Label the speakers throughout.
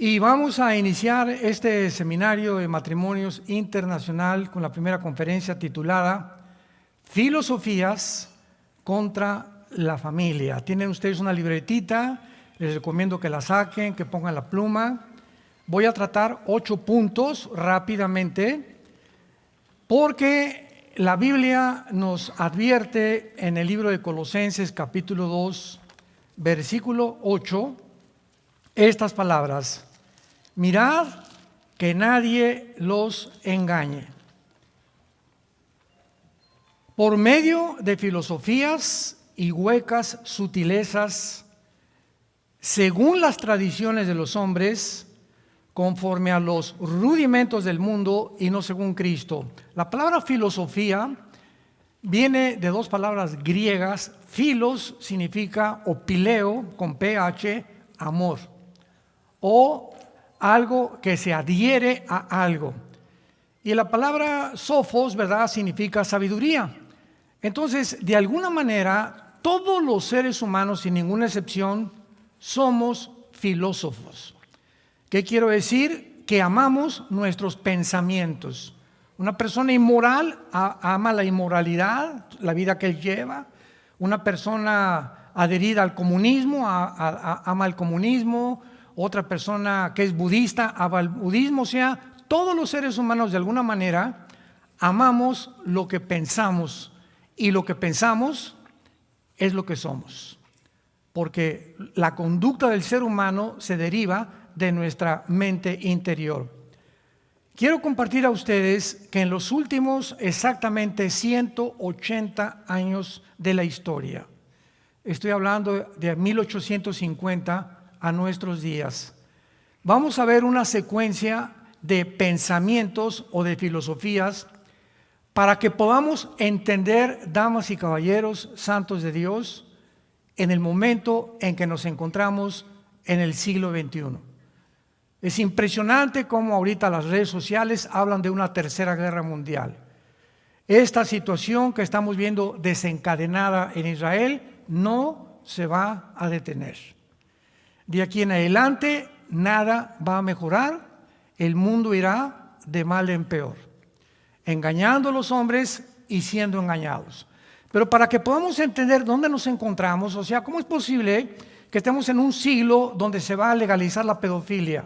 Speaker 1: Y vamos a iniciar este seminario de matrimonios internacional con la primera conferencia titulada Filosofías contra la familia. Tienen ustedes una libretita, les recomiendo que la saquen, que pongan la pluma. Voy a tratar 8 puntos rápidamente, porque la Biblia nos advierte en el libro de Colosenses capítulo 2, versículo 8, estas palabras: mirad que nadie los engañe por medio de filosofías y huecas sutilezas, según las tradiciones de los hombres, conforme a los rudimentos del mundo y no según Cristo. La palabra filosofía viene de 2 palabras griegas. Filos significa, o pileo, con ph, amor, o algo que se adhiere a algo. Y la palabra sofos, ¿verdad?, significa sabiduría. Entonces, de alguna manera, todos los seres humanos, sin ninguna excepción, somos filósofos. ¿Qué quiero decir? Que amamos nuestros pensamientos. Una persona inmoral ama la inmoralidad, la vida que él lleva. Una persona adherida al comunismo ama el comunismo. Otra persona que es budista ama el budismo. O sea, todos los seres humanos de alguna manera amamos lo que pensamos, y lo que pensamos es lo que somos, porque la conducta del ser humano se deriva de nuestra mente interior. Quiero compartir a ustedes que en los últimos exactamente 180 años de la historia, estoy hablando de 1850 a nuestros días, vamos a ver una secuencia de pensamientos o de filosofías para que podamos entender, damas y caballeros, santos de Dios, en el momento en que nos encontramos en el siglo XXI. Es impresionante cómo ahorita las redes sociales hablan de una tercera guerra mundial. Esta situación que estamos viendo desencadenada en Israel no se va a detener. De aquí en adelante nada va a mejorar, el mundo irá de mal en peor, engañando a los hombres y siendo engañados. Pero para que podamos entender dónde nos encontramos, o sea, ¿cómo es posible que estemos en un siglo donde se va a legalizar la pedofilia?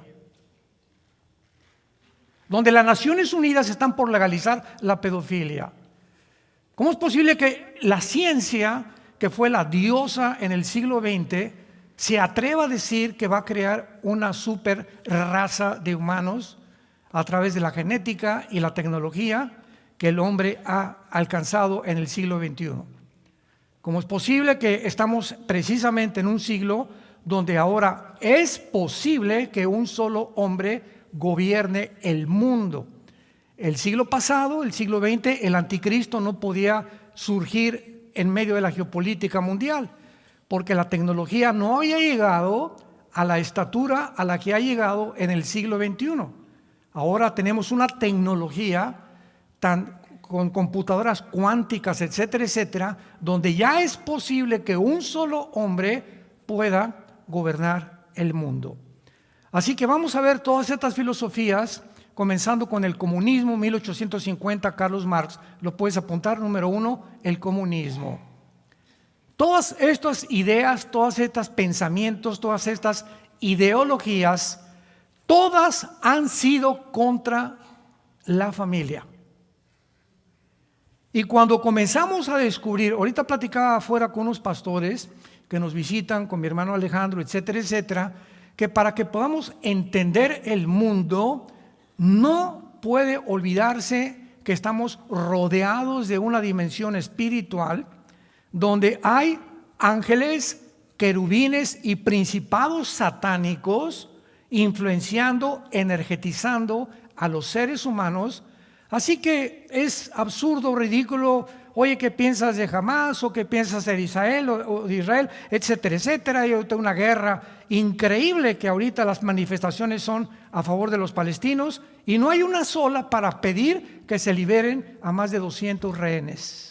Speaker 1: Donde las Naciones Unidas están por legalizar la pedofilia. ¿Cómo es posible que la ciencia, que fue la diosa en el siglo XX, se atreva a decir que va a crear una super raza de humanos a través de la genética y la tecnología que el hombre ha alcanzado en el siglo XXI? ¿Cómo es posible que estamos precisamente en un siglo donde ahora es posible que un solo hombre gobierne el mundo? El siglo pasado, el siglo XX, el anticristo no podía surgir en medio de la geopolítica mundial, porque la tecnología no había llegado a la estatura a la que ha llegado en el siglo XXI. Ahora tenemos una tecnología con computadoras cuánticas, etcétera, etcétera, donde ya es posible que un solo hombre pueda gobernar el mundo. Así que vamos a ver todas estas filosofías, comenzando con el comunismo, 1850, Carlos Marx. Lo puedes apuntar, número 1, el comunismo. Todas estas ideas, todos estos pensamientos, todas estas ideologías, todas han sido contra la familia. Y cuando comenzamos a descubrir, ahorita platicaba afuera con unos pastores que nos visitan, con mi hermano Alejandro, etcétera, etcétera, que para que podamos entender el mundo, no puede olvidarse que estamos rodeados de una dimensión espiritual donde hay ángeles, querubines y principados satánicos influenciando, energetizando a los seres humanos. Así que es absurdo, ridículo. Oye, ¿qué piensas de Hamás? ¿O qué piensas de Israel o de Israel? Etcétera, etcétera. Hay una guerra increíble que ahorita las manifestaciones son a favor de los palestinos y no hay una sola para pedir que se liberen a más de 200 rehenes.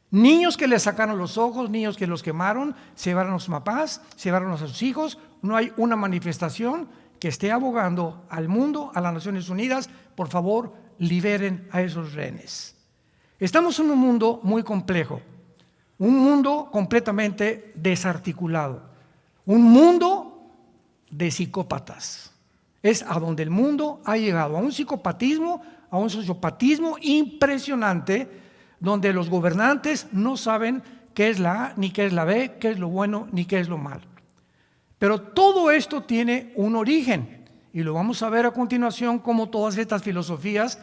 Speaker 1: Niños que les sacaron los ojos, niños que los quemaron, se llevaron a sus papás, se llevaron a sus hijos. No hay una manifestación que esté abogando al mundo, a las Naciones Unidas, por favor, liberen a esos rehenes. Estamos en un mundo muy complejo, un mundo completamente desarticulado, un mundo de psicópatas. Es a donde el mundo ha llegado, a un psicopatismo, a un sociopatismo impresionante, donde los gobernantes no saben qué es la A, ni qué es la B, qué es lo bueno, ni qué es lo malo. Pero todo esto tiene un origen, y lo vamos a ver a continuación, como todas estas filosofías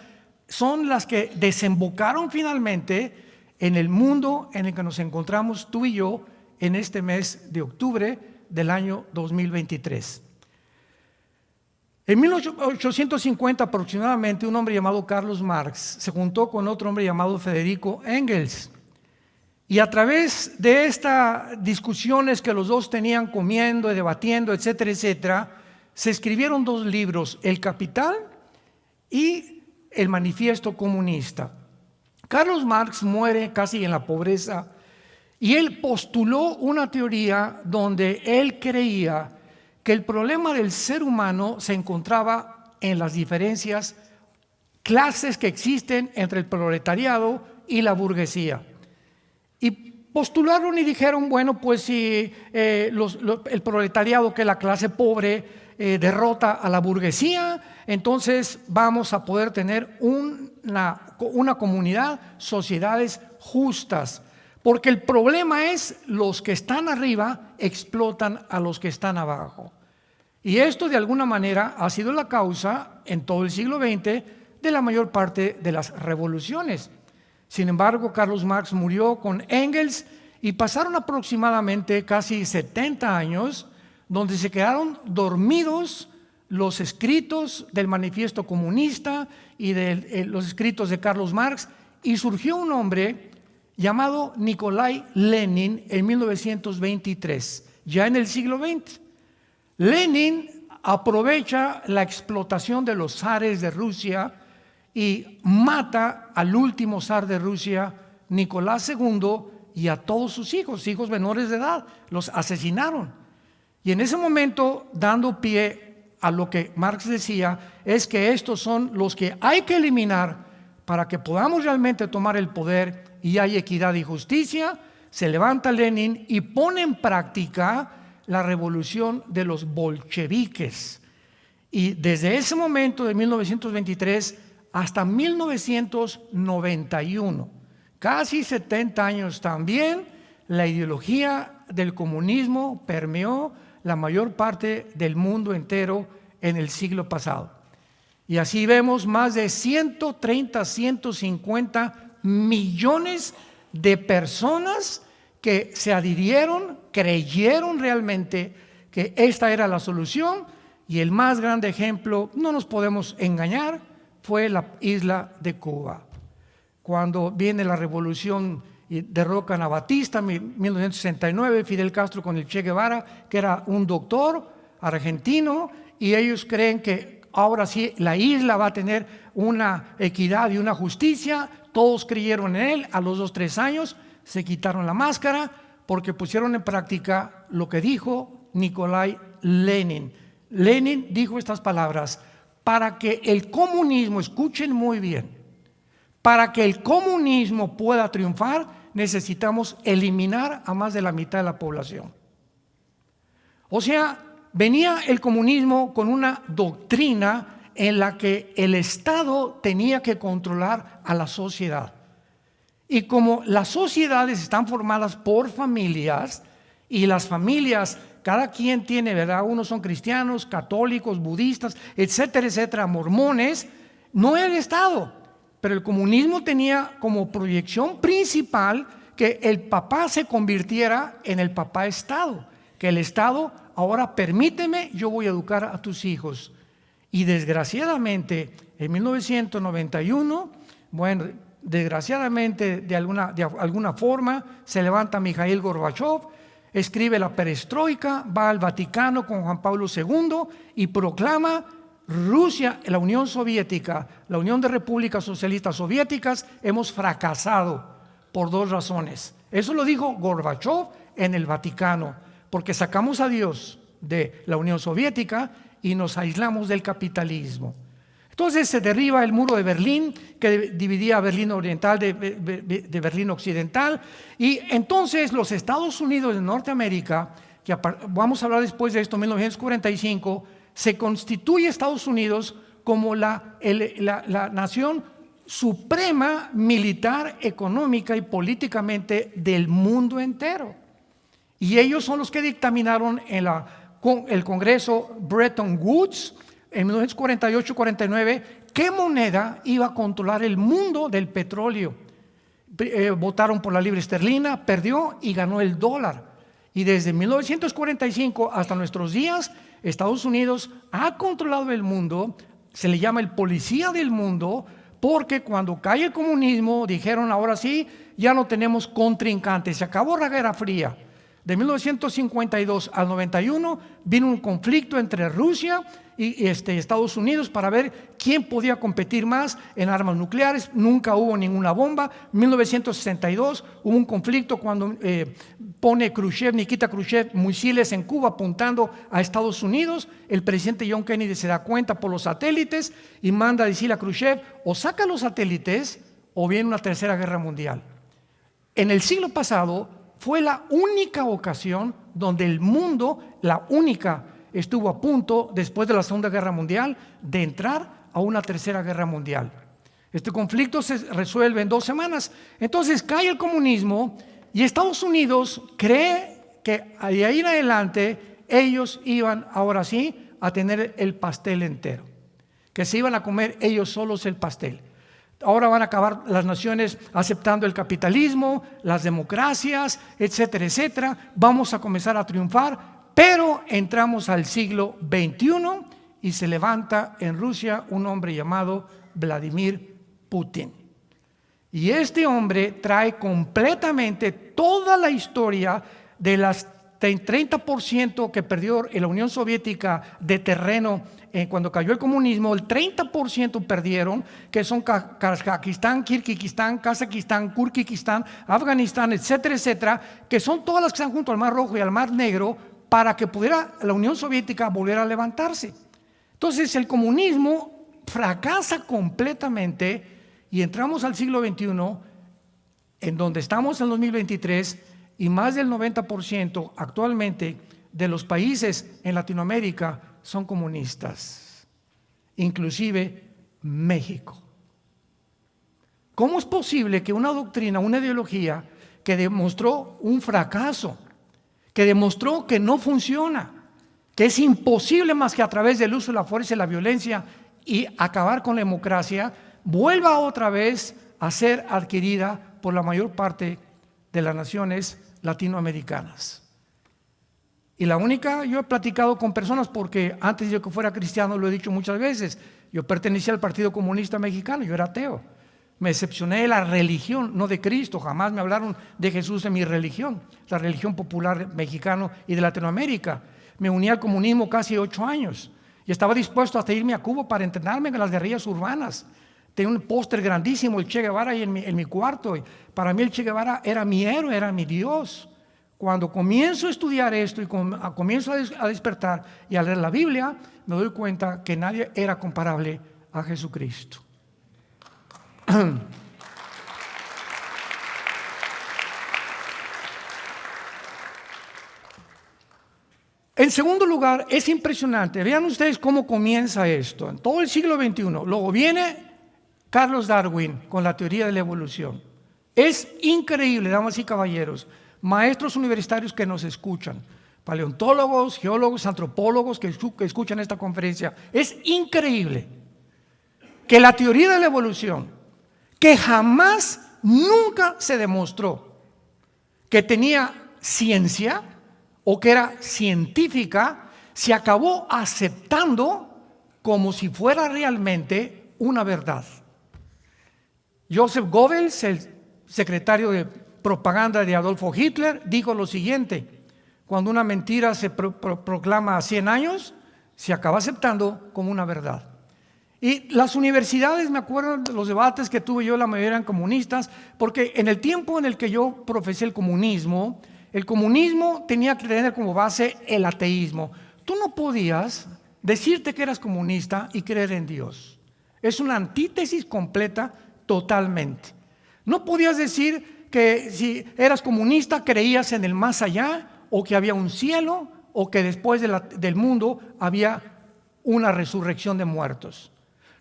Speaker 1: son las que desembocaron finalmente en el mundo en el que nos encontramos tú y yo en este mes de octubre del año 2023. En 1850 aproximadamente, un hombre llamado Carlos Marx se juntó con otro hombre llamado Federico Engels, y a través de estas discusiones que los dos tenían comiendo y debatiendo, etcétera, etcétera, se escribieron dos libros, El Capital y El Manifiesto Comunista. Carlos Marx muere casi en la pobreza y él postuló una teoría donde él creía que el problema del ser humano se encontraba en las diferencias clases que existen entre el proletariado y la burguesía. Y postularon y dijeron, bueno, pues si el proletariado, que es la clase pobre, derrota a la burguesía, entonces vamos a poder tener una comunidad, sociedades justas. Porque el problema es los que están arriba explotan a los que están abajo. Y esto de alguna manera ha sido la causa en todo el siglo XX de la mayor parte de las revoluciones. Sin embargo, Carlos Marx murió con Engels y pasaron aproximadamente casi 70 años donde se quedaron dormidos los escritos del Manifiesto Comunista y de los escritos de Carlos Marx, y surgió un hombre llamado Nikolai Lenin en 1923, ya en el siglo XX. Lenin aprovecha la explotación de los zares de Rusia y mata al último zar de Rusia, Nicolás II, y a todos sus hijos menores de edad, los asesinaron. Y en ese momento, dando pie a lo que Marx decía, es que estos son los que hay que eliminar para que podamos realmente tomar el poder y hay equidad y justicia. Se levanta Lenin y pone en práctica la revolución de los bolcheviques. Y desde ese momento, de 1923 hasta 1991, casi 70 años también, la ideología del comunismo permeó la mayor parte del mundo entero en el siglo pasado. Y así vemos más de 130, 150 millones de personas que se adhirieron, creyeron realmente que esta era la solución, y el más grande ejemplo, no nos podemos engañar, fue la isla de Cuba. Cuando viene la revolución y derrocan a Batista en 1969, Fidel Castro con el Che Guevara, que era un doctor argentino, y ellos creen que ahora sí la isla va a tener una equidad y una justicia. Todos creyeron en él. A los 2-3 años se quitaron la máscara porque pusieron en práctica lo que dijo Nikolai Lenin. Lenin dijo estas palabras: para que el comunismo, escuchen muy bien, para que el comunismo pueda triunfar, necesitamos eliminar a más de la mitad de la población. O sea, venía el comunismo con una doctrina en la que el Estado tenía que controlar a la sociedad. Y como las sociedades están formadas por familias, y las familias, cada quien tiene, ¿verdad? Unos son cristianos, católicos, budistas, etcétera, etcétera, mormones, no el Estado. Pero el comunismo tenía como proyección principal que el papá se convirtiera en el papá Estado, que el Estado, ahora permíteme, yo voy a educar a tus hijos. Y desgraciadamente, en 1991, bueno, desgraciadamente de alguna forma, se levanta Mikhail Gorbachev, escribe la perestroika, va al Vaticano con Juan Pablo II y proclama: Rusia, la Unión Soviética, la Unión de Repúblicas Socialistas Soviéticas, hemos fracasado por 2 razones. Eso lo dijo Gorbachev en el Vaticano, porque sacamos a Dios de la Unión Soviética y nos aislamos del capitalismo. Entonces se derriba el muro de Berlín, que dividía Berlín Oriental de Berlín Occidental, y entonces los Estados Unidos de Norteamérica, que vamos a hablar después de esto, en 1945, se constituye Estados Unidos como la nación suprema militar, económica y políticamente del mundo entero. Y ellos son los que dictaminaron en el Congreso Bretton Woods en 1948-49 qué moneda iba a controlar el mundo del petróleo. Votaron por la libra esterlina, perdió y ganó el dólar. Y desde 1945 hasta nuestros días, Estados Unidos ha controlado el mundo. Se le llama el policía del mundo, porque cuando cae el comunismo dijeron: ahora sí, ya no tenemos contrincantes, se acabó la Guerra Fría. De 1952 al 91 vino un conflicto entre Rusia y Estados Unidos para ver quién podía competir más en armas nucleares. Nunca hubo ninguna bomba. 1962 hubo un conflicto cuando pone Nikita Khrushchev, misiles en Cuba apuntando a Estados Unidos. El presidente John Kennedy se da cuenta por los satélites y manda a decirle a Khrushchev: o saca los satélites o viene una tercera guerra mundial. En el siglo pasado fue la única ocasión donde el mundo, estuvo a punto, después de la Segunda Guerra Mundial, de entrar a una tercera guerra mundial. Este conflicto se resuelve en 2 semanas. Entonces cae el comunismo y Estados Unidos cree que de ahí en adelante ellos iban ahora sí a tener el pastel entero, que se iban a comer ellos solos el pastel. Ahora van a acabar las naciones aceptando el capitalismo, las democracias, etcétera, etcétera. Vamos a comenzar a triunfar, pero entramos al siglo XXI y se levanta en Rusia un hombre llamado Vladimir Putin. Y este hombre trae completamente toda la historia de las 30% que perdió la Unión Soviética de terreno cuando cayó el comunismo. El 30% perdieron, que son Kazajistán, Kirguistán, Kazajistán, Kurkistán, Afganistán, etcétera, etcétera, que son todas las que están junto al Mar Rojo y al Mar Negro, para que pudiera la Unión Soviética volver a levantarse. Entonces el comunismo fracasa completamente y entramos al siglo XXI, en donde estamos en 2023, y más del 90% actualmente de los países en Latinoamérica son comunistas, inclusive México. ¿Cómo es posible que una doctrina, una ideología que demostró un fracaso, que demostró que no funciona, que es imposible más que a través del uso de la fuerza y la violencia y acabar con la democracia, vuelva otra vez a ser adquirida por la mayor parte de las naciones latinoamericanas? Y la única, yo he platicado con personas, porque antes de que fuera cristiano, lo he dicho muchas veces, yo pertenecía al Partido Comunista Mexicano, yo era ateo. Me decepcioné de la religión, no de Cristo. Jamás me hablaron de Jesús en mi religión, la religión popular mexicana y de Latinoamérica. Me uní al comunismo casi 8 años y estaba dispuesto hasta irme a Cuba para entrenarme en las guerrillas urbanas. Tenía un póster grandísimo, el Che Guevara, ahí en mi cuarto. Y para mí el Che Guevara era mi héroe, era mi Dios. Cuando comienzo a estudiar esto y comienzo a despertar y a leer la Biblia, me doy cuenta que nadie era comparable a Jesucristo. En segundo lugar, es impresionante. Vean ustedes cómo comienza esto. En todo el siglo XXI. Luego viene Charles Darwin con la teoría de la evolución. Es increíble, damas y caballeros, maestros universitarios que nos escuchan, paleontólogos, geólogos, antropólogos que escuchan esta conferencia. Es increíble que la teoría de la evolución, que jamás, nunca se demostró que tenía ciencia o que era científica, se acabó aceptando como si fuera realmente una verdad. Joseph Goebbels, el secretario de propaganda de Adolfo Hitler, dijo lo siguiente: cuando una mentira se proclama a 100 años, se acaba aceptando como una verdad. Y las universidades, me acuerdo de los debates que tuve yo, la mayoría eran comunistas, porque en el tiempo en el que yo profesé el comunismo tenía que tener como base el ateísmo. Tú no podías decirte que eras comunista y creer en Dios. Es una antítesis completa totalmente. No podías decir que si eras comunista creías en el más allá, o que había un cielo, o que después del mundo había una resurrección de muertos.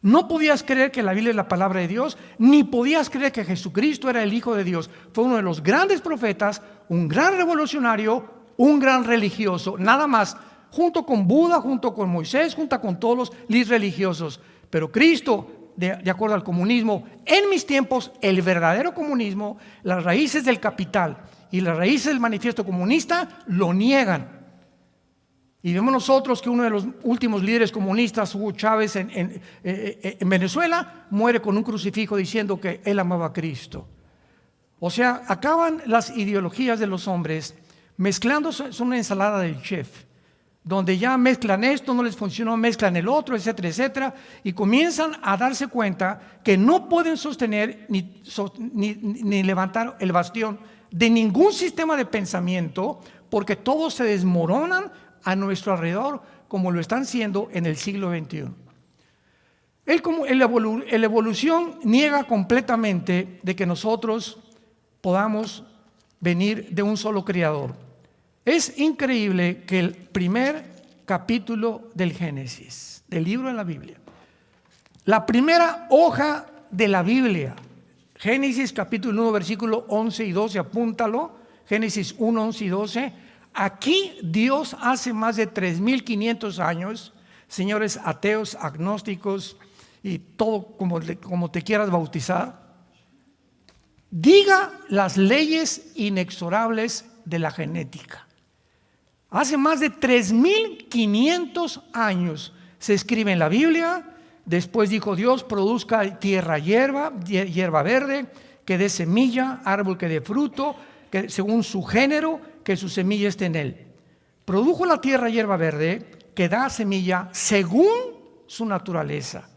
Speaker 1: No podías creer que la Biblia es la palabra de Dios, ni podías creer que Jesucristo era el Hijo de Dios. Fue uno de los grandes profetas, un gran revolucionario, un gran religioso, nada más, junto con Buda, junto con Moisés, junto con todos los líderes religiosos. Pero Cristo, de acuerdo al comunismo, en mis tiempos, el verdadero comunismo, las raíces del capital y las raíces del manifiesto comunista lo niegan. Y vemos nosotros que uno de los últimos líderes comunistas, Hugo Chávez, en Venezuela, muere con un crucifijo diciendo que él amaba a Cristo. O sea, acaban las ideologías de los hombres mezclándose, son una ensalada del chef, donde ya mezclan esto, no les funcionó, mezclan el otro, etcétera, etcétera, y comienzan a darse cuenta que no pueden sostener ni levantar el bastión de ningún sistema de pensamiento, porque todos se desmoronan a nuestro alrededor, como lo están haciendo en el siglo XXI. La evolución niega completamente de que nosotros podamos venir de un solo creador. Es increíble que el primer capítulo del Génesis, del libro de la Biblia, la primera hoja de la Biblia, Génesis capítulo 1, versículo 11 y 12, apúntalo, Génesis 1, 11 y 12, aquí Dios hace más de 3,500 años, señores ateos, agnósticos y todo como te quieras bautizar, diga las leyes inexorables de la genética. Hace más de 3,500 años se escribe en la Biblia. Después dijo Dios: produzca tierra hierba verde, que dé semilla, árbol que dé fruto, que según su género, que su semilla esté en él. Produjo la tierra hierba verde, que da semilla según su naturaleza,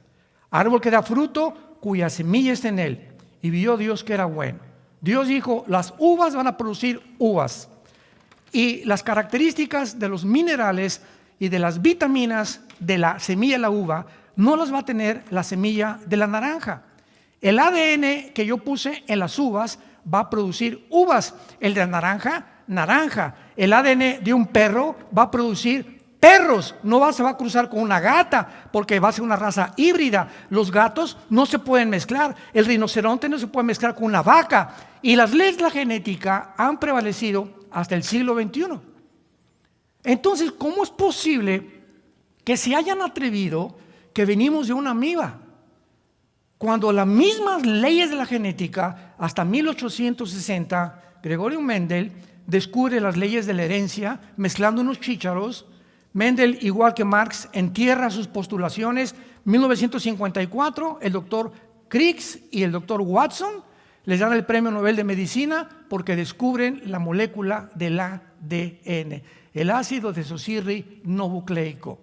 Speaker 1: árbol que da fruto, cuya semilla esté en él. Y vio Dios que era bueno. Dios dijo: las uvas van a producir uvas, y las características de los minerales y de las vitaminas de la semilla de la uva no las va a tener la semilla de la naranja. El ADN que yo puse en las uvas va a producir uvas, el de la naranja, naranja. El ADN de un perro va a producir perros, no se va a cruzar con una gata, porque va a ser una raza híbrida. Los gatos no se pueden mezclar, el rinoceronte no se puede mezclar con una vaca, y las leyes de la genética han prevalecido hasta el siglo XXI. Entonces, ¿cómo es posible que se hayan atrevido que venimos de una amiba? Cuando las mismas leyes de la genética, hasta 1860, Gregorio Mendel descubre las leyes de la herencia mezclando unos chícharos. Mendel, igual que Marx, entierra sus postulaciones. 1954, el doctor Crick y el doctor Watson les dan el premio Nobel de Medicina porque descubren la molécula del ADN, el ácido desoxirribonucleico.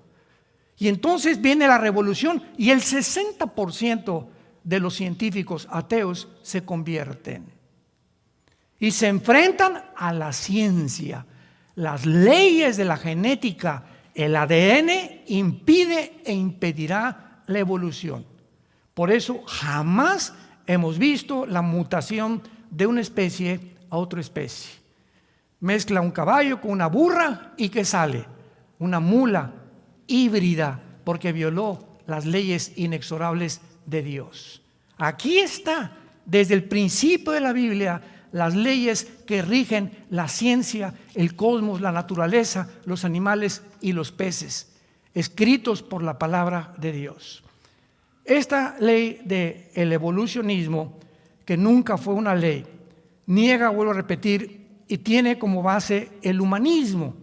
Speaker 1: Y entonces viene la revolución y el 60% de los científicos ateos se convierten y se enfrentan a la ciencia. Las leyes de la genética, el ADN impide e impedirá la evolución. Por eso jamás hemos visto la mutación de una especie a otra especie. Mezcla un caballo con una burra y ¿qué sale? Una mula híbrida, porque violó las leyes inexorables de Dios. Aquí está, desde el principio de la Biblia, las leyes que rigen la ciencia, el cosmos, la naturaleza, los animales y los peces, escritos por la palabra de Dios. Esta ley del evolucionismo, que nunca fue una ley, niega, vuelvo a repetir, y tiene como base el humanismo.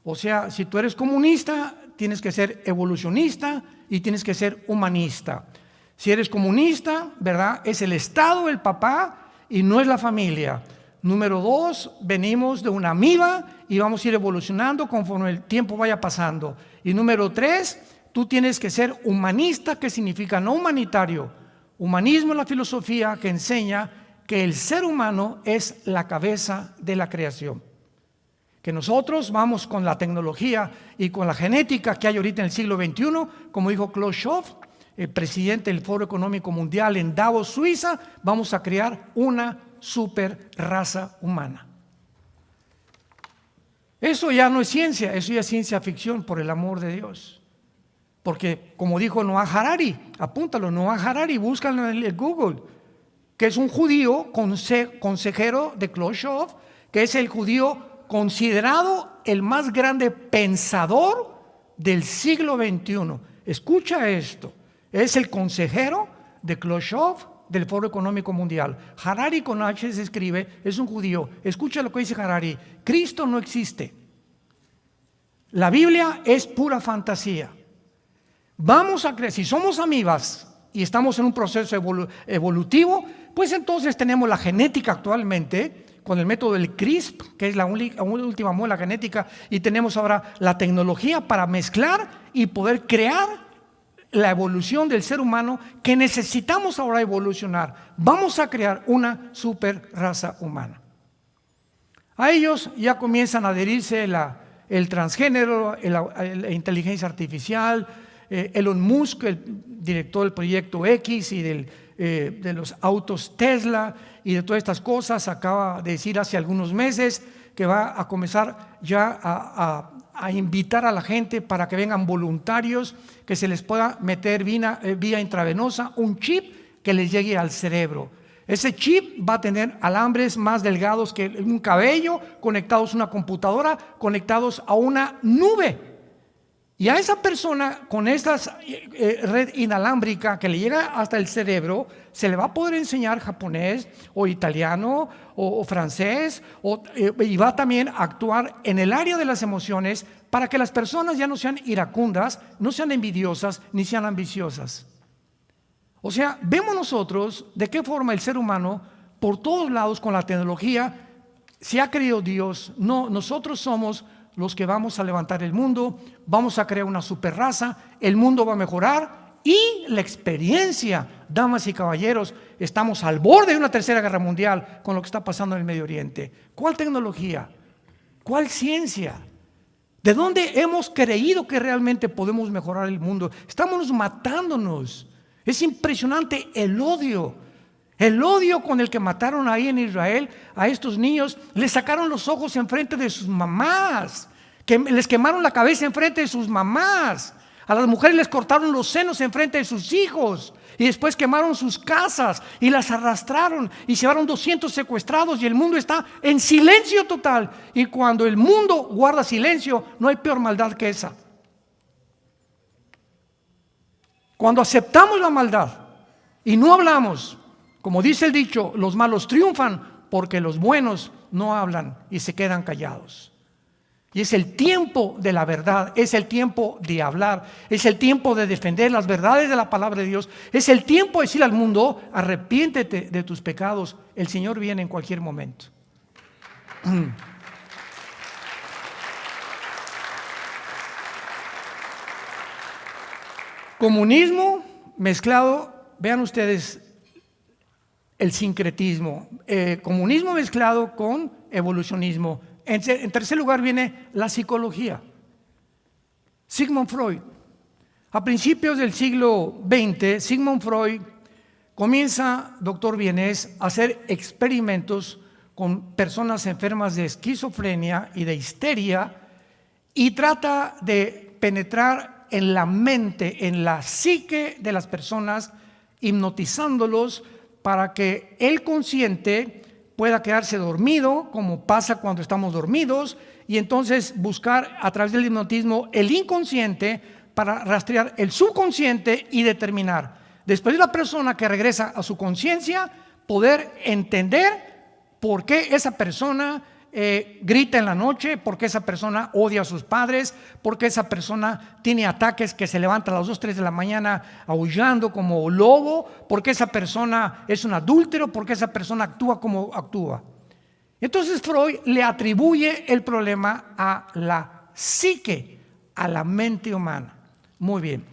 Speaker 1: O sea, si tú eres comunista, tienes que ser evolucionista y tienes que ser humanista. Si eres comunista, ¿verdad? Es el Estado, el papá, y no es la familia. Número 2, venimos de una amiba y vamos a ir evolucionando conforme el tiempo vaya pasando. Y número 3, tú tienes que ser humanista, que significa no humanitario. Humanismo es la filosofía que enseña que el ser humano es la cabeza de la creación, que nosotros vamos con la tecnología y con la genética que hay ahorita en el siglo XXI, como dijo Klaus Schwab, el presidente del Foro Económico Mundial en Davos, Suiza, vamos a crear una super raza humana. Eso ya no es ciencia, eso ya es ciencia ficción, por el amor de Dios. Porque como dijo Noah Harari, apúntalo, Noah Harari, búscalo en el Google, que es un judío consejero de Klaus Schwab, que es el judío considerado el más grande pensador del siglo XXI. Escucha esto, es el consejero de Klaus Schwab del Foro Económico Mundial. Harari con H se escribe, es un judío. Escucha lo que dice Harari: Cristo no existe. La Biblia es pura fantasía. Vamos a creer, si somos amibas y estamos en un proceso evolutivo, pues entonces tenemos la genética actualmente con el método del CRISP, que es la última muela genética, y tenemos ahora la tecnología para mezclar y poder crear la evolución del ser humano que necesitamos ahora evolucionar. Vamos a crear una super raza humana. A ellos ya comienzan a adherirse el transgénero, la inteligencia artificial. Elon Musk, el director del proyecto X y de los autos Tesla y de todas estas cosas, acaba de decir hace algunos meses que va a comenzar ya a invitar a la gente para que vengan voluntarios, que se les pueda meter vía intravenosa un chip que les llegue al cerebro. Ese chip va a tener alambres más delgados que un cabello, conectados a una computadora, conectados a una nube. Y a esa persona con esta red inalámbrica que le llega hasta el cerebro, se le va a poder enseñar japonés o italiano o francés y va también a actuar en el área de las emociones para que las personas ya no sean iracundas, no sean envidiosas ni sean ambiciosas. O sea, vemos nosotros de qué forma el ser humano por todos lados con la tecnología, si ha creído Dios, no, nosotros somos los que vamos a levantar el mundo, vamos a crear una super raza, el mundo va a mejorar y la experiencia, damas y caballeros, estamos al borde de una tercera guerra mundial con lo que está pasando en el Medio Oriente. ¿Cuál tecnología? ¿Cuál ciencia? ¿De dónde hemos creído que realmente podemos mejorar el mundo? Estamos matándonos. Es impresionante el odio con el que mataron ahí en Israel a estos niños. Les sacaron los ojos enfrente de sus mamás, que les quemaron la cabeza enfrente de sus mamás. A las mujeres les cortaron los senos enfrente de sus hijos y después quemaron sus casas y las arrastraron y llevaron 200 secuestrados, y el mundo está en silencio total. Y cuando el mundo guarda silencio, no hay peor maldad que esa. Cuando aceptamos la maldad y no hablamos, como dice el dicho, los malos triunfan porque los buenos no hablan y se quedan callados. Y es el tiempo de la verdad, es el tiempo de hablar, es el tiempo de defender las verdades de la palabra de Dios, es el tiempo de decir al mundo: arrepiéntete de tus pecados, el Señor viene en cualquier momento. Comunismo mezclado, vean ustedes el sincretismo, comunismo mezclado con evolucionismo. En tercer lugar viene la psicología. Sigmund Freud. A principios del siglo XX, Sigmund Freud comienza, doctor Vienés, a hacer experimentos con personas enfermas de esquizofrenia y de histeria, y trata de penetrar en la mente, en la psique de las personas, hipnotizándolos para que el consciente pueda quedarse dormido, como pasa cuando estamos dormidos, y entonces buscar a través del hipnotismo el inconsciente para rastrear el subconsciente y determinar, después de la persona que regresa a su conciencia, poder entender por qué esa persona grita en la noche, por qué esa persona odia a sus padres, por qué esa persona tiene ataques que se levanta a las 2, 3 de la mañana aullando como lobo, por qué esa persona es un adúltero, por qué esa persona actúa como actúa. Entonces Freud le atribuye el problema a la psique, a la mente humana. Muy bien.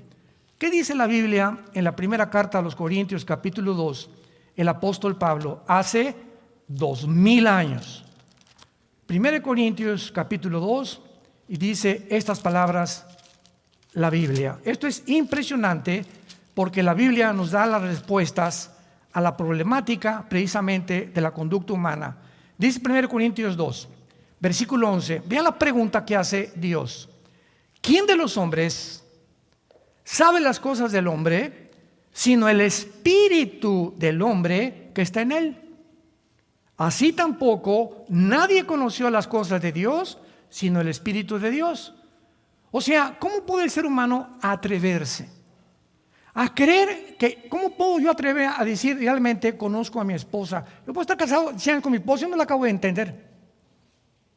Speaker 1: ¿Qué dice la Biblia en la primera carta a los Corintios, capítulo 2? El apóstol Pablo, hace 2000 años. 1 Corintios capítulo 2 y dice estas palabras la Biblia. Esto es impresionante porque la Biblia nos da las respuestas a la problemática precisamente de la conducta humana. Dice 1 Corintios 2, versículo 11. Vean la pregunta que hace Dios. ¿Quién de los hombres sabe las cosas del hombre, sino el espíritu del hombre que está en él? Así tampoco nadie conoció las cosas de Dios, sino el espíritu de Dios. O sea, ¿cómo puede el ser humano atreverse a creer que, cómo puedo yo atrever a decir realmente conozco a mi esposa? Yo puedo estar casado 100 años con mi esposa, yo no la acabo de entender,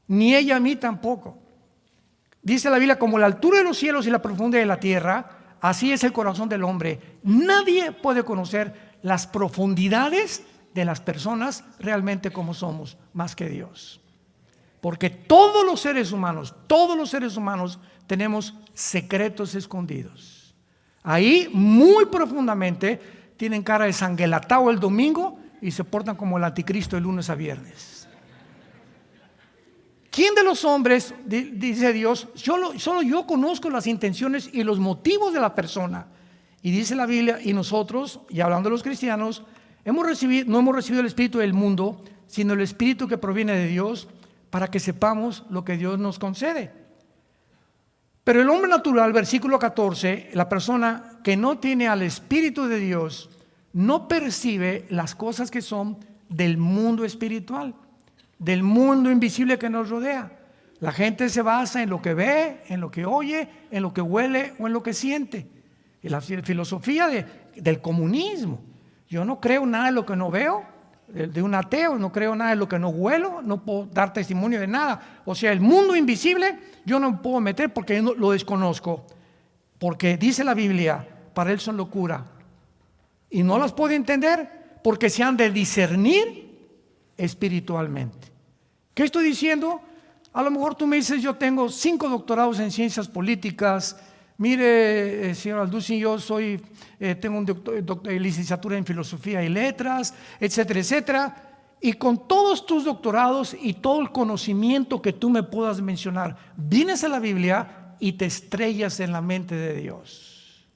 Speaker 1: ni ella a mí tampoco. Dice la Biblia, como la altura de los cielos y la profundidad de la tierra, así es el corazón del hombre. Nadie puede conocer las profundidades de las personas realmente como somos, más que Dios. Porque todos los seres humanos tenemos secretos escondidos. Ahí muy profundamente tienen cara de sanguelatao el domingo y se portan como el anticristo de lunes a viernes. ¿Quién de los hombres, dice Dios, solo yo conozco las intenciones y los motivos de la persona? Y dice la Biblia, y nosotros, y hablando de los cristianos, no hemos recibido el espíritu del mundo, sino el espíritu que proviene de Dios, para que sepamos lo que Dios nos concede. Pero el hombre natural, versículo 14, la persona que no tiene al espíritu de Dios, no percibe las cosas que son del mundo espiritual, del mundo invisible que nos rodea. La gente se basa en lo que ve, en lo que oye, en lo que huele o en lo que siente. Y la filosofía del comunismo. Yo no creo nada de lo que no veo. De un ateo, no creo nada de lo que no huelo, no puedo dar testimonio de nada. O sea, el mundo invisible yo no me puedo meter porque yo no lo desconozco. Porque dice la Biblia, para él son locura. Y no las puede entender porque se han de discernir espiritualmente. ¿Qué estoy diciendo? A lo mejor tú me dices, yo tengo 5 doctorados en ciencias políticas. Mire, señor Alducin, yo tengo una licenciatura en filosofía y letras, etcétera, etcétera. Y con todos tus doctorados y todo el conocimiento que tú me puedas mencionar, vienes a la Biblia y te estrellas en la mente de Dios.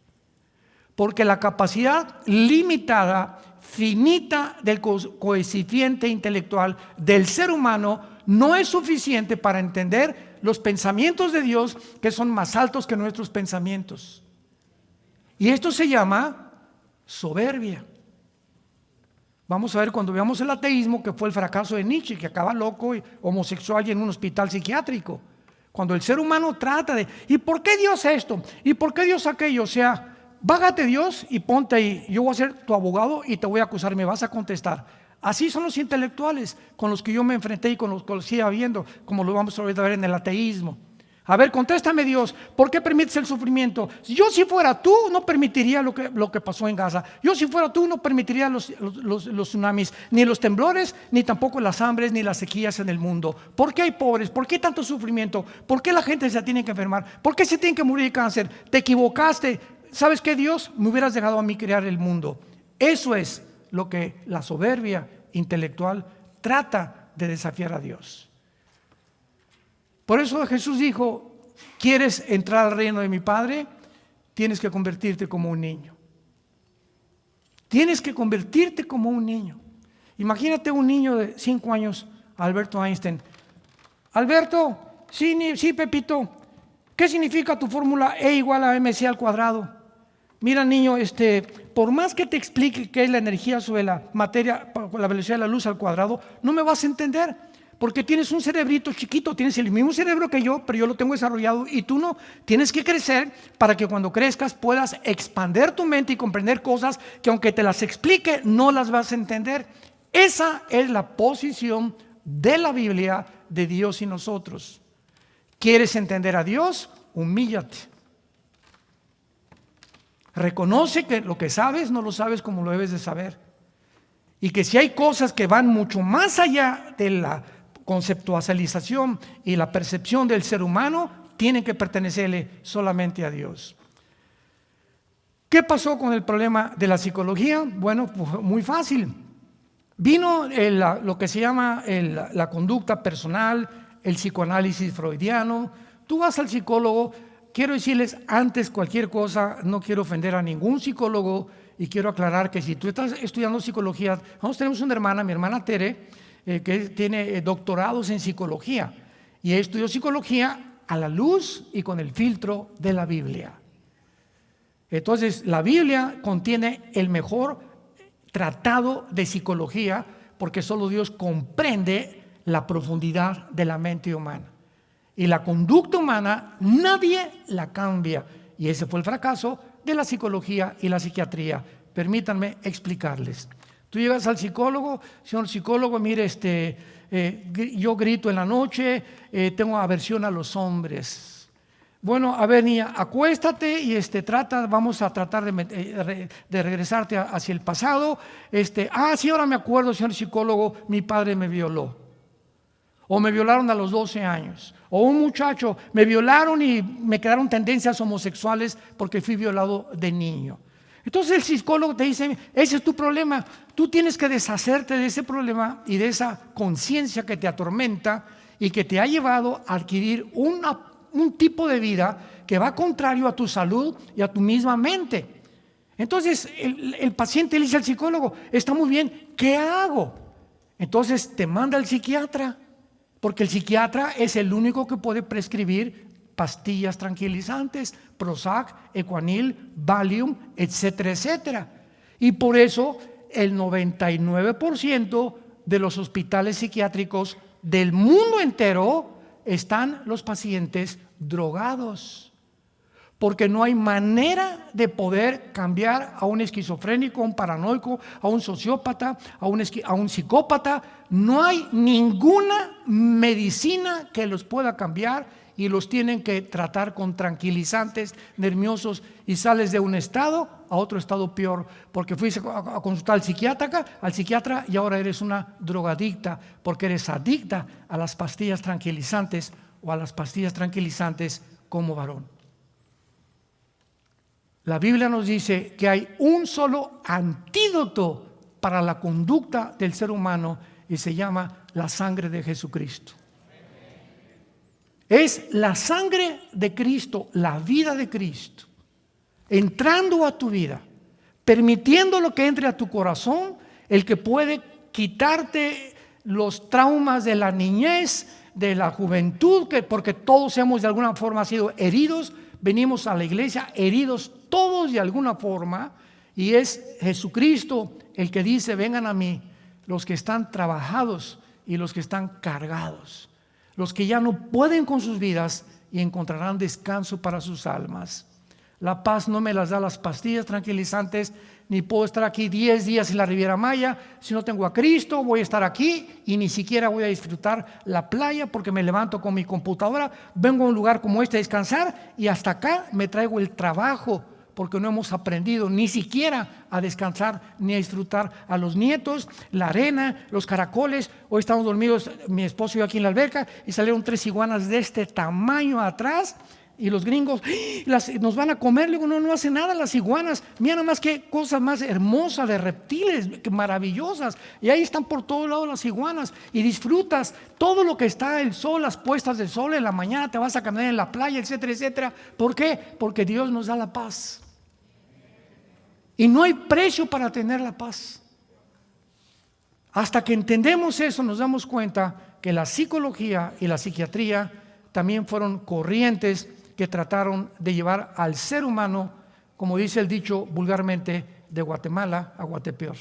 Speaker 1: Porque la capacidad limitada, finita del coeficiente intelectual del ser humano no es suficiente para entender los pensamientos de Dios, que son más altos que nuestros pensamientos. Y esto se llama soberbia. Vamos a ver cuando veamos el ateísmo, que fue el fracaso de Nietzsche, que acaba loco y homosexual y en un hospital psiquiátrico. Cuando el ser humano trata de, ¿y por qué Dios esto? ¿Y por qué Dios aquello? O sea, bájate Dios y ponte ahí. Yo voy a ser tu abogado y te voy a acusar, me vas a contestar. Así son los intelectuales con los que yo me enfrenté y con los que sigo viendo, como lo vamos a ver en el ateísmo. A ver, contéstame Dios, ¿por qué permites el sufrimiento? Si yo si fuera tú, no permitiría lo que pasó en Gaza. Yo si fuera tú, no permitiría los tsunamis, ni los temblores, ni tampoco las hambres, ni las sequías en el mundo. ¿Por qué hay pobres? ¿Por qué tanto sufrimiento? ¿Por qué la gente se tiene que enfermar? ¿Por qué se tiene que morir de cáncer? Te equivocaste. ¿Sabes qué, Dios? Me hubieras dejado a mí crear el mundo. Eso es lo que la soberbia intelectual trata de desafiar a Dios. Por eso Jesús dijo, ¿quieres entrar al reino de mi Padre? Tienes que convertirte como un niño. Tienes que convertirte como un niño. Imagínate un niño de 5 años, Alberto Einstein. Alberto, sí, Pepito, ¿qué significa tu fórmula E igual a mc al cuadrado? Mira, niño, por más que te explique qué es la energía sobre la materia, la velocidad de la luz al cuadrado, no me vas a entender, porque tienes un cerebrito chiquito, tienes el mismo cerebro que yo, pero yo lo tengo desarrollado y tú no. Tienes que crecer para que cuando crezcas puedas expandir tu mente y comprender cosas que aunque te las explique, no las vas a entender. Esa es la posición de la Biblia de Dios y nosotros. ¿Quieres entender a Dios? Humíllate. Reconoce que lo que sabes no lo sabes como lo debes de saber. Y que si hay cosas que van mucho más allá de la conceptualización y la percepción del ser humano, tienen que pertenecerle solamente a Dios. ¿Qué pasó con el problema de la psicología? Bueno, pues muy fácil. Vino lo que se llama la conducta personal, el psicoanálisis freudiano. Tú vas al psicólogo. Quiero decirles antes cualquier cosa, no quiero ofender a ningún psicólogo y quiero aclarar que si tú estás estudiando psicología, nosotros tenemos una hermana, mi hermana Tere, que tiene doctorados en psicología y estudió psicología a la luz y con el filtro de la Biblia. Entonces, la Biblia contiene el mejor tratado de psicología porque solo Dios comprende la profundidad de la mente humana. Y la conducta humana nadie la cambia. Y ese fue el fracaso de la psicología y la psiquiatría. Permítanme explicarles. Tú llegas al psicólogo, señor psicólogo, mire, yo grito en la noche, tengo aversión a los hombres. Bueno, a ver, niña, acuéstate y vamos a tratar de regresarte hacia el pasado. Sí, ahora me acuerdo, señor psicólogo, mi padre me violó. O me violaron a los 12 años. O un muchacho, me violaron y me quedaron tendencias homosexuales porque fui violado de niño. Entonces el psicólogo te dice, ese es tu problema. Tú tienes que deshacerte de ese problema y de esa conciencia que te atormenta y que te ha llevado a adquirir un tipo de vida que va contrario a tu salud y a tu misma mente. Entonces el paciente le dice al psicólogo, está muy bien, ¿qué hago? Entonces te manda al psiquiatra, porque el psiquiatra es el único que puede prescribir pastillas tranquilizantes, Prozac, Equanil, Valium, etcétera, etcétera. Y por eso el 99% de los hospitales psiquiátricos del mundo entero están los pacientes drogados. Porque no hay manera de poder cambiar a un esquizofrénico, a un paranoico, a un sociópata, a un psicópata. No hay ninguna medicina que los pueda cambiar y los tienen que tratar con tranquilizantes nerviosos y sales de un estado a otro estado peor, porque fuiste a consultar al psiquiatra y ahora eres una drogadicta porque eres adicta a las pastillas tranquilizantes o a las pastillas tranquilizantes como varón. La Biblia nos dice que hay un solo antídoto para la conducta del ser humano y se llama la sangre de Jesucristo. Es la sangre de Cristo, la vida de Cristo, entrando a tu vida, permitiendo lo que entre a tu corazón, el que puede quitarte los traumas de la niñez, de la juventud, porque todos hemos de alguna forma sido heridos. Venimos a la iglesia heridos todos de alguna forma y es Jesucristo el que dice, vengan a mí los que están trabajados y los que están cargados, los que ya no pueden con sus vidas y encontrarán descanso para sus almas. La paz no me las da las pastillas tranquilizantes, ni puedo estar aquí 10 días en la Riviera Maya. Si no tengo a Cristo, voy a estar aquí y ni siquiera voy a disfrutar la playa porque me levanto con mi computadora, vengo a un lugar como este a descansar y hasta acá me traigo el trabajo porque no hemos aprendido ni siquiera a descansar ni a disfrutar a los nietos, la arena, los caracoles. Hoy estamos dormidos, mi esposo y yo aquí en la alberca y salieron 3 iguanas de este tamaño atrás. Y los gringos, nos van a comer. Le digo, no hace nada las iguanas. Mira nada más qué cosas más hermosas de reptiles, maravillosas. Y ahí están por todos lados las iguanas. Y disfrutas todo lo que está, el sol, las puestas del sol. En la mañana te vas a caminar en la playa, etcétera, etcétera. ¿Por qué? Porque Dios nos da la paz. Y no hay precio para tener la paz. Hasta que entendemos eso, nos damos cuenta que la psicología y la psiquiatría también fueron corrientes que trataron de llevar al ser humano, como dice el dicho vulgarmente, de Guatemala a Guatepeor.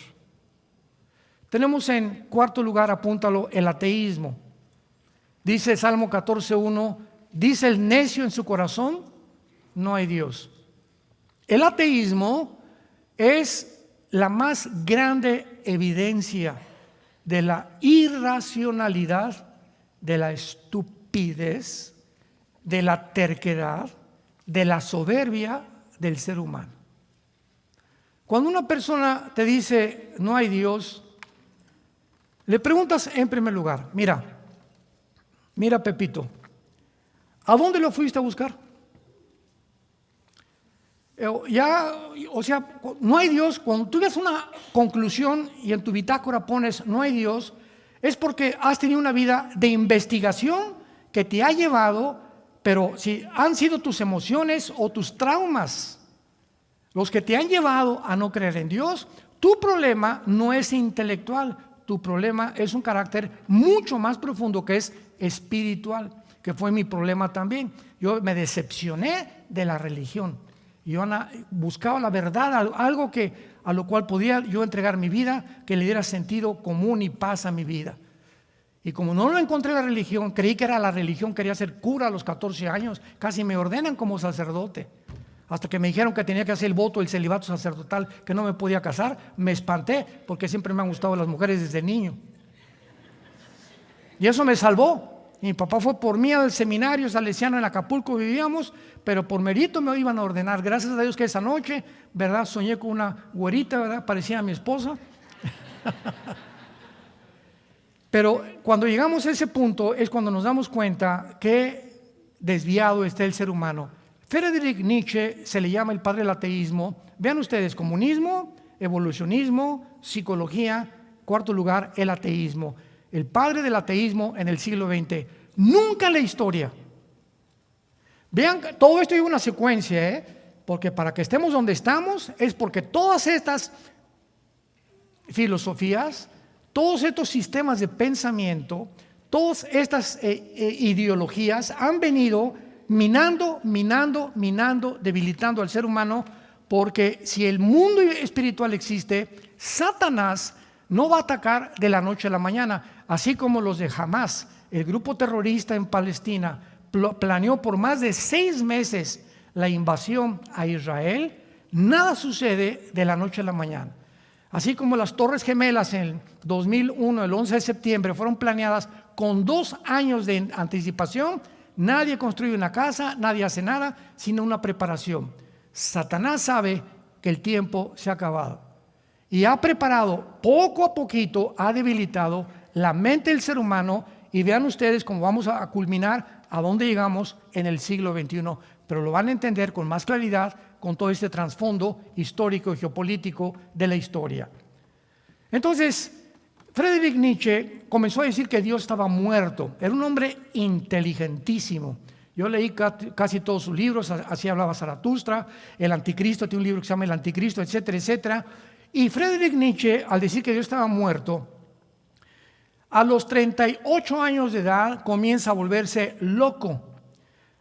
Speaker 1: Tenemos en cuarto lugar, apúntalo, el ateísmo. Dice Salmo 14:1, dice el necio en su corazón, no hay Dios. El ateísmo es la más grande evidencia de la irracionalidad, de la estupidez, de la terquedad, de la soberbia del ser humano. Cuando una persona te dice no hay Dios, le preguntas en primer lugar, mira Pepito, ¿a dónde lo fuiste a buscar? no hay Dios. Cuando tú ves una conclusión y en tu bitácora pones no hay Dios, es porque has tenido una vida de investigación que te ha llevado, pero si han sido tus emociones o tus traumas los que te han llevado a no creer en Dios, tu problema no es intelectual, tu problema es un carácter mucho más profundo que es espiritual, que fue mi problema también. Yo me decepcioné de la religión. Yo buscaba la verdad, algo a lo cual podía yo entregar mi vida, que le diera sentido común y paz a mi vida. Y como no lo encontré en la religión, creí que era la religión, quería ser cura a los 14 años, casi me ordenan como sacerdote. Hasta que me dijeron que tenía que hacer el voto, el celibato sacerdotal, que no me podía casar, me espanté, porque siempre me han gustado las mujeres desde niño. Y eso me salvó. Mi papá fue por mí al seminario salesiano en Acapulco, vivíamos, pero por mérito me iban a ordenar. Gracias a Dios que esa noche, ¿verdad? Soñé con una güerita, ¿verdad? Parecía a mi esposa. Pero cuando llegamos a ese punto es cuando nos damos cuenta que desviado está el ser humano. Friedrich Nietzsche se le llama el padre del ateísmo. Vean ustedes, comunismo, evolucionismo, psicología, cuarto lugar, el ateísmo. El padre del ateísmo en el siglo XX. Nunca en la historia. Vean, todo esto lleva una secuencia, porque para que estemos donde estamos es porque todas estas filosofías, todos estos sistemas de pensamiento, todas estas ideologías han venido minando, debilitando al ser humano, porque si el mundo espiritual existe, Satanás no va a atacar de la noche a la mañana, así como los de Hamas, el grupo terrorista en Palestina, planeó por más de 6 meses la invasión a Israel. Nada sucede de la noche a la mañana. Así como las Torres Gemelas en 2001, el 11 de septiembre, fueron planeadas con 2 años de anticipación, nadie construye una casa, nadie hace nada, sino una preparación. Satanás sabe que el tiempo se ha acabado y ha preparado, poco a poquito, ha debilitado la mente del ser humano, y vean ustedes cómo vamos a culminar a dónde llegamos en el siglo XXI, pero lo van a entender con más claridad con todo este trasfondo histórico y geopolítico de la historia. Entonces, Friedrich Nietzsche comenzó a decir que Dios estaba muerto. Era un hombre inteligentísimo. Yo leí casi todos sus libros, así hablaba Zaratustra, el Anticristo, tiene un libro que se llama El Anticristo, etcétera, etcétera. Y Friedrich Nietzsche, al decir que Dios estaba muerto, a los 38 años de edad comienza a volverse loco.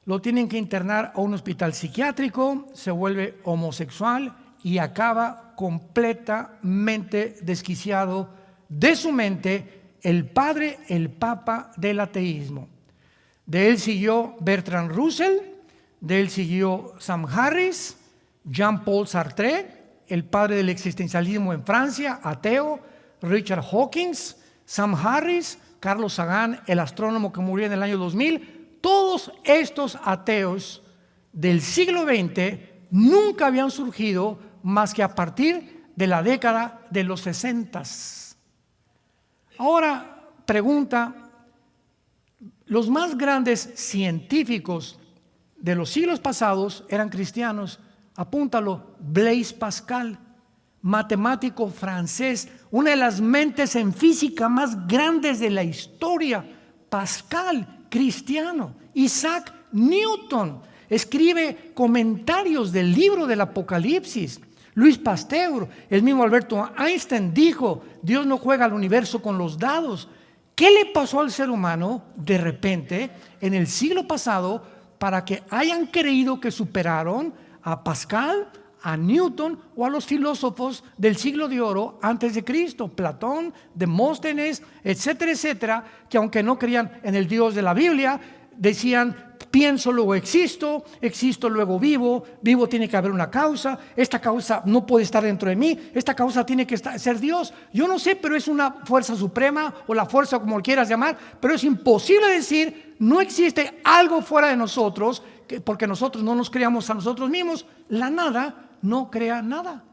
Speaker 1: Lo tienen que internar a un hospital psiquiátrico, se vuelve homosexual y acaba completamente desquiciado de su mente, el padre, el papa del ateísmo. De él siguió Bertrand Russell, de él siguió Sam Harris, Jean-Paul Sartre, el padre del existencialismo en Francia, ateo, Richard Hawkins, Sam Harris, Carlos Sagan, el astrónomo que murió en el año 2000. Todos estos ateos del siglo XX nunca habían surgido más que a partir de la década de los 60. Ahora, pregunta, los más grandes científicos de los siglos pasados eran cristianos. Apúntalo, Blaise Pascal, matemático francés, una de las mentes en física más grandes de la historia. Pascal, cristiano. Isaac Newton escribe comentarios del libro del Apocalipsis. Luis Pasteur, el mismo Alberto Einstein dijo: Dios no juega al universo con los dados. ¿Qué le pasó al ser humano de repente en el siglo pasado para que hayan creído que superaron a Pascal, a Newton o a los filósofos del siglo de oro antes de Cristo? Platón, Demóstenes, etcétera, etcétera, que aunque no creían en el Dios de la Biblia, decían: pienso, luego existo, existo, luego vivo, vivo, tiene que haber una causa, esta causa no puede estar dentro de mí, esta causa tiene que ser Dios. Yo no sé, pero es una fuerza suprema o la fuerza como lo quieras llamar, pero es imposible decir no existe algo fuera de nosotros, porque nosotros no nos creamos a nosotros mismos. La nada no crea nada.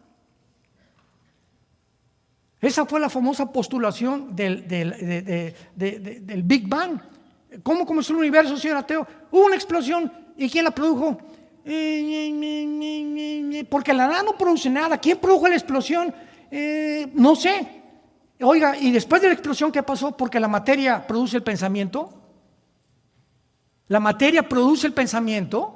Speaker 1: Esa fue la famosa postulación del Big Bang. ¿Cómo comenzó el universo, señor ateo? Hubo una explosión. ¿Y quién la produjo? porque la nada no produce nada. ¿Quién produjo la explosión? No sé. Oiga, ¿y después de la explosión qué pasó? Porque la materia produce el pensamiento. La materia produce el pensamiento.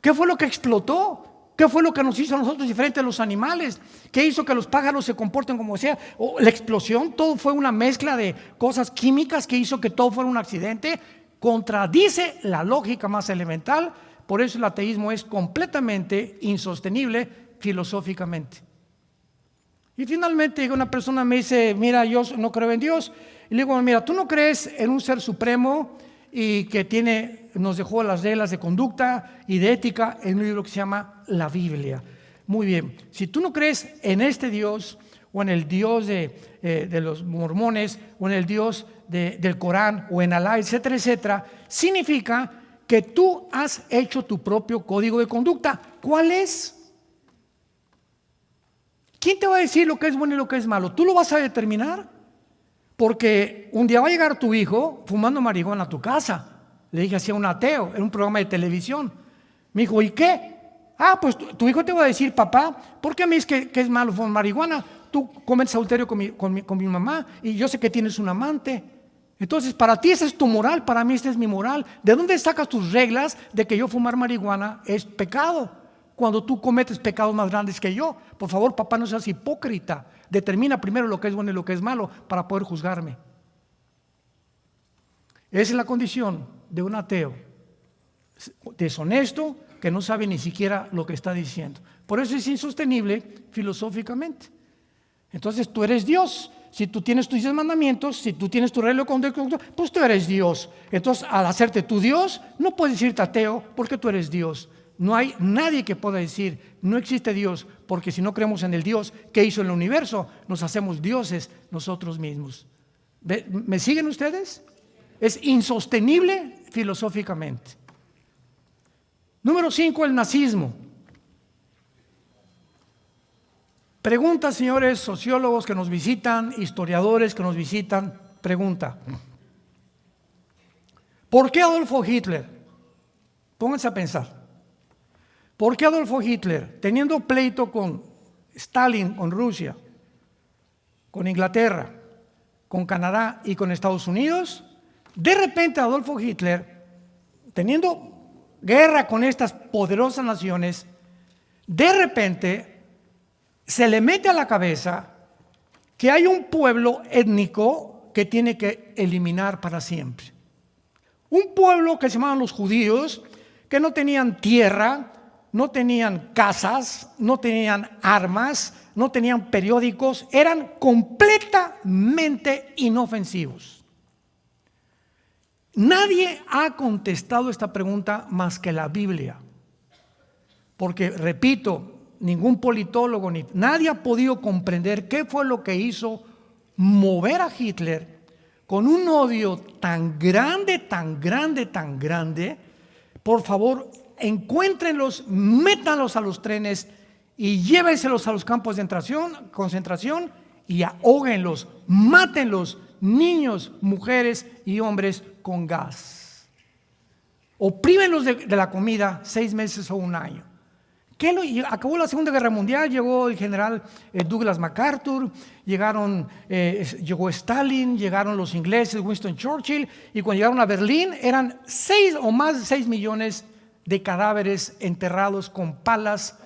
Speaker 1: ¿Qué fue lo que explotó? ¿Qué fue lo que nos hizo a nosotros diferentes a los animales? ¿Qué hizo que los pájaros se comporten como sea? La explosión, todo fue una mezcla de cosas químicas que hizo que todo fuera un accidente. Contradice la lógica más elemental. Por eso el ateísmo es completamente insostenible filosóficamente. Y finalmente una persona me dice, mira, yo no creo en Dios. Y le digo, mira, tú no crees en un ser supremo y que nos dejó las reglas de conducta y de ética en un libro que se llama la Biblia. Muy bien, si tú no crees en este Dios o en el Dios de los mormones o en el Dios del Corán o en Alá, etcétera, etcétera, significa que tú has hecho tu propio código de conducta. ¿Cuál es? ¿Quién te va a decir lo que es bueno y lo que es malo? ¿Tú lo vas a determinar? Porque un día va a llegar tu hijo fumando marihuana a tu casa. Le dije así a un ateo en un programa de televisión. Me dijo, ¿y qué? Pues tu hijo te va a decir, papá, ¿por qué me dices que es malo fumar marihuana? Tú comes adulterio con mi mamá y yo sé que tienes un amante. Entonces, para ti esa es tu moral, para mí esta es mi moral. ¿De dónde sacas tus reglas de que yo fumar marihuana es pecado? Cuando tú cometes pecados más grandes que yo. Por favor, papá, no seas hipócrita. Determina primero lo que es bueno y lo que es malo para poder juzgarme. Esa es la condición de un ateo deshonesto que no sabe ni siquiera lo que está diciendo. Por eso es insostenible filosóficamente. Entonces tú eres Dios. Si tú tienes tus 10 mandamientos, si tú tienes tu regla de conducta, pues tú eres Dios. Entonces, al hacerte tu Dios, no puedes decirte ateo porque tú eres Dios. No hay nadie que pueda decir, no existe Dios, porque si no creemos en el Dios que hizo el universo, nos hacemos dioses nosotros mismos. ¿Me siguen ustedes? Es insostenible filosóficamente. Número 5, el nazismo. Pregunta, señores sociólogos que nos visitan, historiadores que nos visitan, pregunta. ¿Por qué Adolfo Hitler? Pónganse a pensar. ¿Por qué Adolfo Hitler, teniendo pleito con Stalin, con Rusia, con Inglaterra, con Canadá y con Estados Unidos, de repente Adolfo Hitler, teniendo guerra con estas poderosas naciones, de repente se le mete a la cabeza que hay un pueblo étnico que tiene que eliminar para siempre? Un pueblo que se llamaban los judíos, que no tenían tierra, no tenían casas, no tenían armas, no tenían periódicos, eran completamente inofensivos. Nadie ha contestado esta pregunta más que la Biblia. Porque, repito, ningún politólogo, nadie ha podido comprender qué fue lo que hizo mover a Hitler con un odio tan grande, tan grande, tan grande. Por favor, encuéntrenlos, métanlos a los trenes y llévenselos a los campos de concentración y ahóguenlos, mátenlos, niños, mujeres y hombres con gas. Oprímenlos de la comida 6 meses o un año. Acabó la Segunda Guerra Mundial, llegó el general Douglas MacArthur, llegó Stalin, llegaron los ingleses, Winston Churchill, y cuando llegaron a Berlín eran 6 o más de 6 millones de cadáveres enterrados con palas,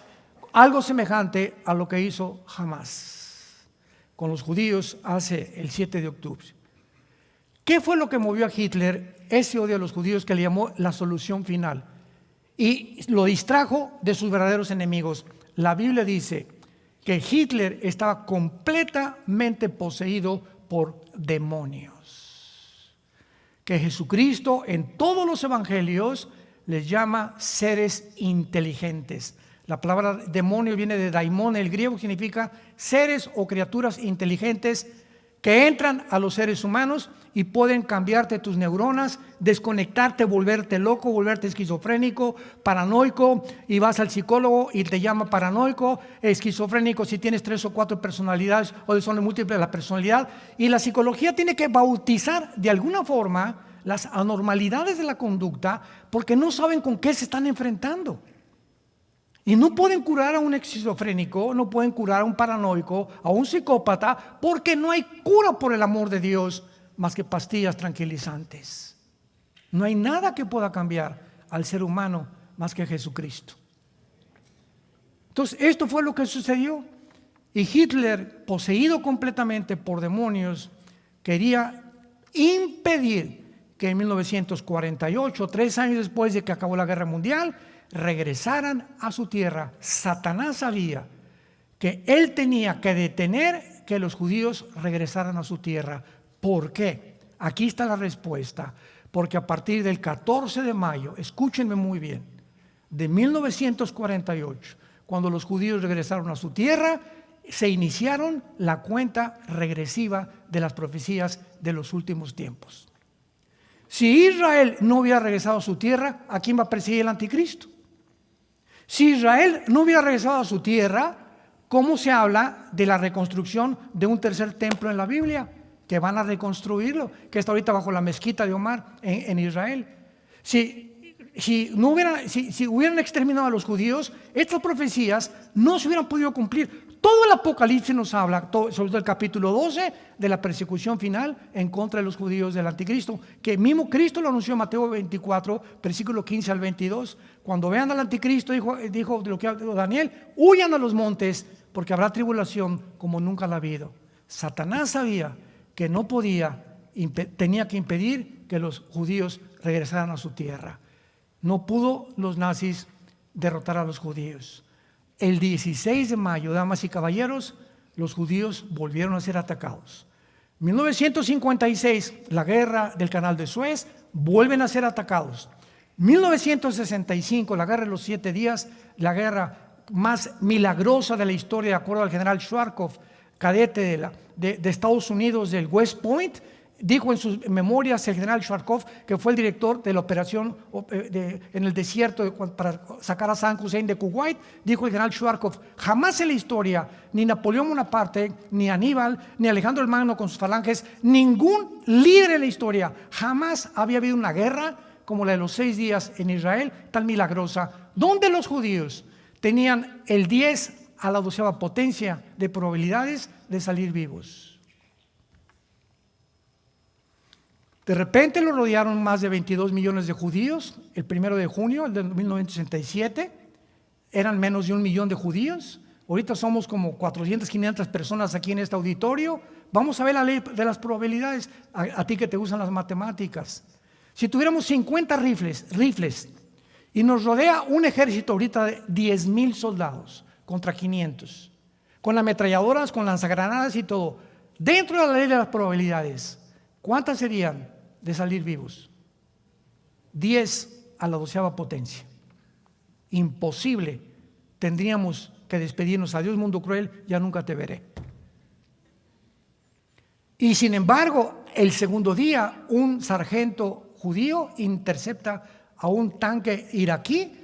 Speaker 1: algo semejante a lo que hizo Hamas con los judíos hace el 7 de octubre. ¿Qué fue lo que movió a Hitler? Ese odio a los judíos que le llamó la solución final. Y lo distrajo de sus verdaderos enemigos. La Biblia dice que Hitler estaba completamente poseído por demonios. Que Jesucristo en todos los evangelios les llama seres inteligentes. La palabra demonio viene de daimon, el griego significa seres o criaturas inteligentes que entran a los seres humanos y pueden cambiarte tus neuronas, desconectarte, volverte loco, volverte esquizofrénico, paranoico, y vas al psicólogo y te llama paranoico, esquizofrénico si tienes 3 o 4 personalidades o desorden múltiple de la personalidad. Y la psicología tiene que bautizar de alguna forma las anormalidades de la conducta porque no saben con qué se están enfrentando. Y no pueden curar a un esquizofrénico, no pueden curar a un paranoico, a un psicópata, porque no hay cura por el amor de Dios más que pastillas tranquilizantes. No hay nada que pueda cambiar al ser humano más que Jesucristo. Entonces, esto fue lo que sucedió. Y Hitler, poseído completamente por demonios, quería impedir que en 1948, 3 años después de que acabó la Guerra Mundial, regresaran a su tierra. Satanás sabía que él tenía que detener que los judíos regresaran a su tierra. ¿Por qué? Aquí está la respuesta. Porque a partir del 14 de mayo, escúchenme muy bien, de 1948, cuando los judíos regresaron a su tierra, se iniciaron la cuenta regresiva de las profecías de los últimos tiempos. Si Israel no hubiera regresado a su tierra, ¿a quién va a perseguir el anticristo? Si Israel no hubiera regresado a su tierra, ¿cómo se habla de la reconstrucción de un tercer templo en la Biblia? Que van a reconstruirlo, que está ahorita bajo la mezquita de Omar en Israel. Si hubieran exterminado a los judíos, estas profecías no se hubieran podido cumplir. Todo el Apocalipsis nos habla, sobre todo el capítulo 12, de la persecución final en contra de los judíos del anticristo, que mismo Cristo lo anunció en Mateo 24, versículo 15 al 22. Cuando vean al anticristo, dijo lo que habló Daniel, huyan a los montes, porque habrá tribulación como nunca la ha habido. Satanás sabía que no podía, tenía que impedir que los judíos regresaran a su tierra. No pudo los nazis derrotar a los judíos. El 16 de mayo, damas y caballeros, los judíos volvieron a ser atacados. 1956, la guerra del Canal de Suez, vuelven a ser atacados. 1965, la guerra de los 7 días, la guerra más milagrosa de la historia, de acuerdo al general Schwarzkopf, cadete de Estados Unidos del West Point. Dijo en sus memorias el general Schwarzkopf, que fue el director de la operación en el desierto para sacar a Saddam Hussein de Kuwait. Dijo el general Schwarzkopf: jamás en la historia, ni Napoleón Bonaparte, ni Aníbal, ni Alejandro el Magno con sus falanges, ningún líder en la historia, jamás había habido una guerra como la de los 6 días en Israel, tan milagrosa, donde los judíos tenían el 10 a la 12ª potencia de probabilidades de salir vivos. De repente lo rodearon más de 22 millones de judíos. El 1 de junio de 1967 eran menos de 1 millón de judíos. Ahorita somos como 400, 500 personas aquí en este auditorio. Vamos a ver la ley de las probabilidades, a ti que te gustan las matemáticas. Si tuviéramos 50 rifles y nos rodea un ejército ahorita de 10,000 soldados contra 500, con ametralladoras, con lanzagranadas y todo, dentro de la ley de las probabilidades, ¿cuántas serían de salir vivos? 10 a la 12ª potencia. Imposible. Tendríamos que despedirnos. Adiós, mundo cruel, ya nunca te veré. Y sin embargo, el segundo día, un sargento judío intercepta a un tanque iraquí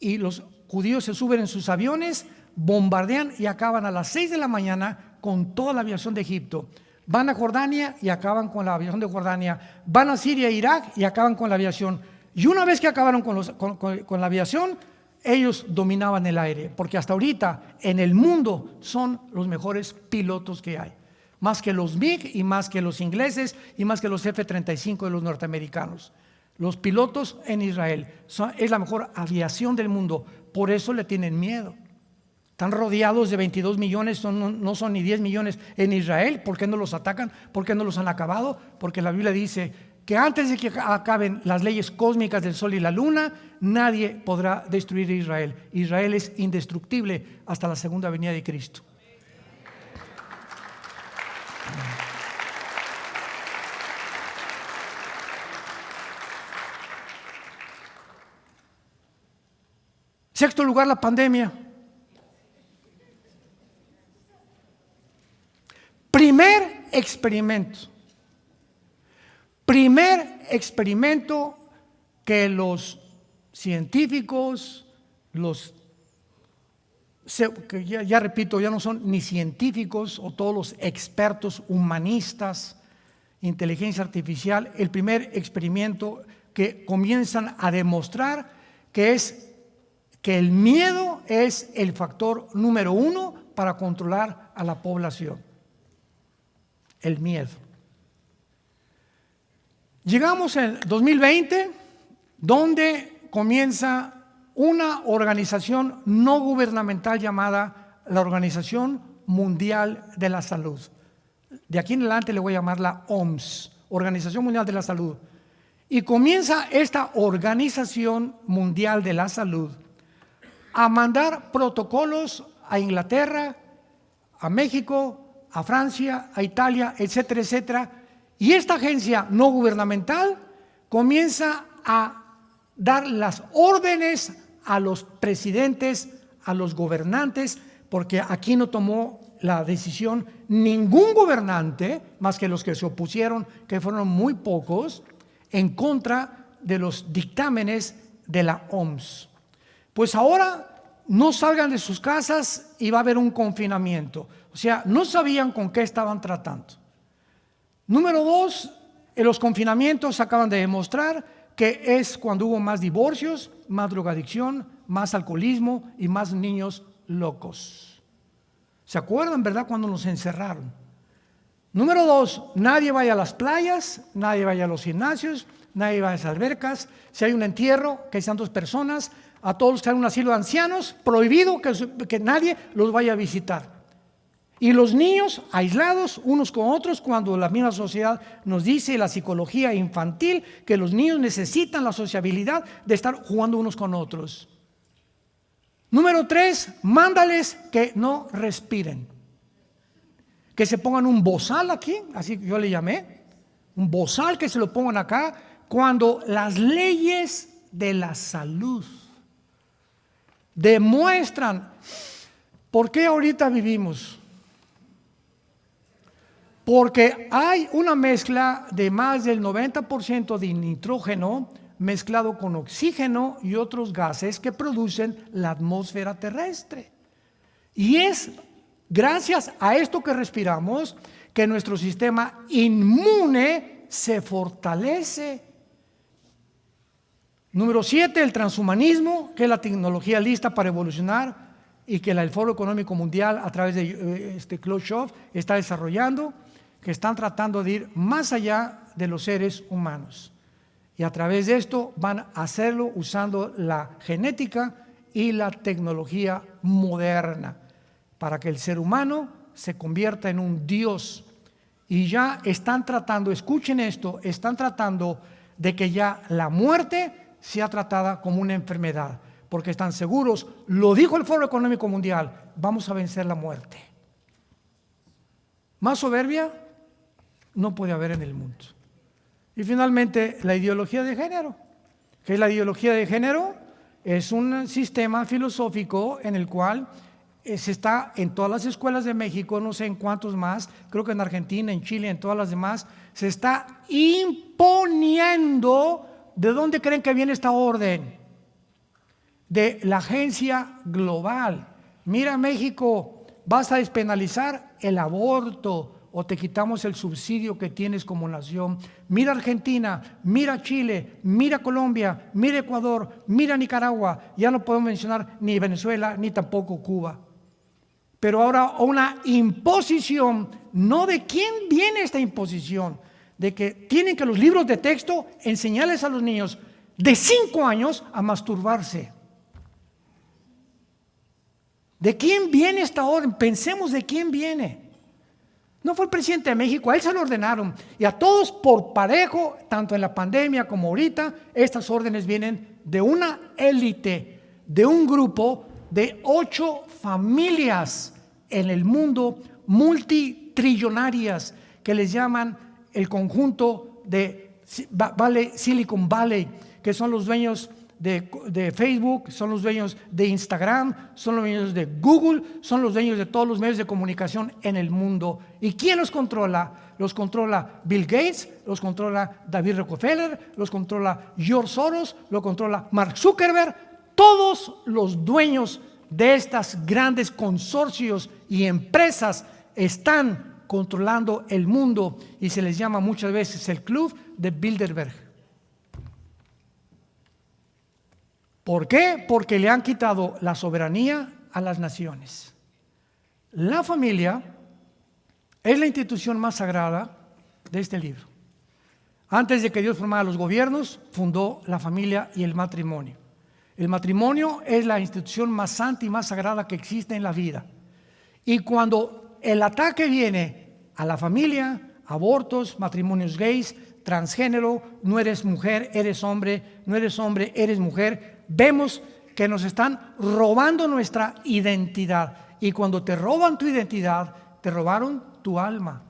Speaker 1: y los judíos se suben en sus aviones, bombardean y acaban a las 6 de la mañana con toda la aviación de Egipto. Van a Jordania y acaban con la aviación de Jordania. Van a Siria e Irak y acaban con la aviación. Y una vez que acabaron con la aviación, ellos dominaban el aire, porque hasta ahorita en el mundo son los mejores pilotos que hay. Más que los MiG y más que los ingleses y más que los F-35 de los norteamericanos. Los pilotos en Israel es la mejor aviación del mundo, por eso le tienen miedo. Están rodeados de 22 millones, no son ni 10 millones en Israel. ¿Por qué no los atacan? ¿Por qué no los han acabado? Porque la Biblia dice que antes de que acaben las leyes cósmicas del sol y la luna, nadie podrá destruir a Israel. Israel es indestructible hasta la segunda venida de Cristo. Sexto lugar, la pandemia. Primer experimento que los científicos, que ya repito, ya no son ni científicos o todos los expertos humanistas, inteligencia artificial, el primer experimento que comienzan a demostrar que es que el miedo es el factor número 1 para controlar a la población. El miedo. Llegamos en 2020, donde comienza una organización no gubernamental llamada la Organización Mundial de la Salud. De aquí en adelante le voy a llamar la OMS, Organización Mundial de la Salud. Y comienza esta Organización Mundial de la Salud a mandar protocolos a Inglaterra, a México, a Francia, a Italia, etcétera, etcétera. Y esta agencia no gubernamental comienza a dar las órdenes a los presidentes, a los gobernantes, porque aquí no tomó la decisión ningún gobernante, más que los que se opusieron, que fueron muy pocos, en contra de los dictámenes de la OMS. Pues ahora no salgan de sus casas y va a haber un confinamiento. O sea, no sabían con qué estaban tratando. Número 2, en los confinamientos acaban de demostrar que es cuando hubo más divorcios, más drogadicción, más alcoholismo y más niños locos. ¿Se acuerdan, verdad, cuando nos encerraron? Número 2, nadie vaya a las playas, nadie vaya a los gimnasios, nadie vaya a las albercas. Si hay un entierro, que sean 2 personas, a todos los que están en un asilo de ancianos, prohibido que nadie los vaya a visitar. Y los niños aislados unos con otros, cuando la misma sociedad nos dice, la psicología infantil, que los niños necesitan la sociabilidad de estar jugando unos con otros. Número 3, mándales que no respiren. Que se pongan un bozal aquí, así yo le llamé, un bozal que se lo pongan acá, cuando las leyes de la salud demuestran por qué ahorita vivimos. Porque hay una mezcla de más del 90% de nitrógeno mezclado con oxígeno y otros gases que producen la atmósfera terrestre. Y es gracias a esto que respiramos que nuestro sistema inmune se fortalece. Número 7, el transhumanismo, que es la tecnología lista para evolucionar y que el Foro Económico Mundial a través de Klaus Schwab está desarrollando, que están tratando de ir más allá de los seres humanos. Y a través de esto van a hacerlo usando la genética y la tecnología moderna para que el ser humano se convierta en un Dios. Y ya están tratando, escuchen esto, están tratando de que ya la muerte sea tratada como una enfermedad, porque están seguros, lo dijo el Foro Económico Mundial, vamos a vencer la muerte. Más soberbia no puede haber en el mundo. Y finalmente, la ideología de género. ¿Qué es la ideología de género? Es un sistema filosófico en el cual se está en todas las escuelas de México, no sé en cuántos más, creo que en Argentina, en Chile, en todas las demás, se está imponiendo. ¿De dónde creen que viene esta orden? De la agencia global. Mira, México, vas a despenalizar el aborto o te quitamos el subsidio que tienes como nación. Mira Argentina, mira Chile, mira Colombia, mira Ecuador, mira Nicaragua. Ya no podemos mencionar ni Venezuela ni tampoco Cuba. Pero ahora una imposición, no de quién viene esta imposición, de que tienen que los libros de texto enseñarles a los niños de 5 años a masturbarse. ¿De quién viene esta orden? Pensemos de quién viene. No fue el presidente de México, a él se lo ordenaron. Y a todos por parejo, tanto en la pandemia como ahorita, estas órdenes vienen de una élite, de un grupo de 8 familias en el mundo multitrillonarias que les llaman el conjunto de Silicon Valley, que son los dueños de Facebook, son los dueños de Instagram, son los dueños de Google, son los dueños de todos los medios de comunicación en el mundo. ¿Y quién los controla? Los controla Bill Gates, los controla David Rockefeller, los controla George Soros, lo controla Mark Zuckerberg. Todos los dueños de estas grandes consorcios y empresas están controlando el mundo y se les llama muchas veces el Club de Bilderberg. ¿Por qué? Porque le han quitado la soberanía a las naciones. La familia es la institución más sagrada de este libro. Antes de que Dios formara los gobiernos, fundó la familia y el matrimonio. El matrimonio es la institución más santa y más sagrada que existe en la vida. Y cuando el ataque viene a la familia, abortos, matrimonios gays, transgénero, no eres mujer, eres hombre, no eres hombre, eres mujer, vemos que nos están robando nuestra identidad. Y cuando te roban tu identidad, te robaron tu alma.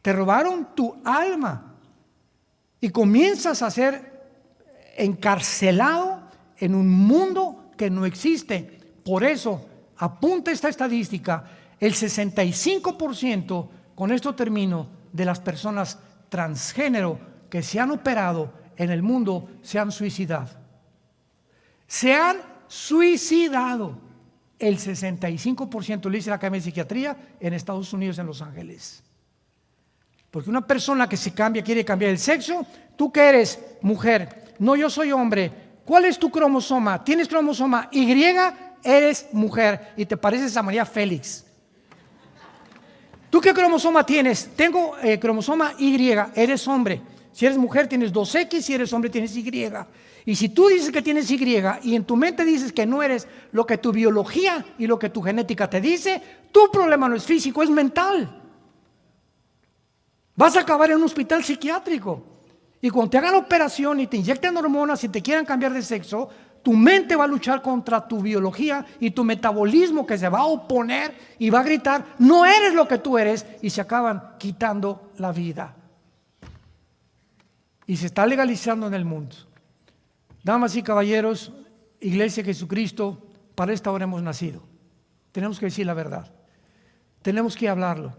Speaker 1: Te robaron tu alma. Y comienzas a ser encarcelado en un mundo que no existe. Por eso, apunta esta estadística, el 65%, con esto termino, de las personas transgénero que se han operado en el mundo se han suicidado. Se han suicidado. El 65% lo dice la Academia de Psiquiatría en Estados Unidos, en Los Ángeles. Porque una persona que se cambia, quiere cambiar el sexo, tú que eres mujer, no, yo soy hombre, ¿cuál es tu cromosoma? ¿Tienes cromosoma Y? Eres mujer y te pareces a María Félix. ¿Tú qué cromosoma tienes? Tengo cromosoma Y, eres hombre. Si eres mujer tienes 2X, si eres hombre tienes Y. Y si tú dices que tienes Y y en tu mente dices que no eres lo que tu biología y lo que tu genética te dice, tu problema no es físico, es mental. Vas a acabar en un hospital psiquiátrico. Y cuando te hagan la operación y te inyecten hormonas y te quieran cambiar de sexo, tu mente va a luchar contra tu biología y tu metabolismo que se va a oponer y va a gritar, no eres lo que tú eres, y se acaban quitando la vida. Y se está legalizando en el mundo. Damas y caballeros, Iglesia de Jesucristo, para esta hora hemos nacido. Tenemos que decir la verdad. Tenemos que hablarlo.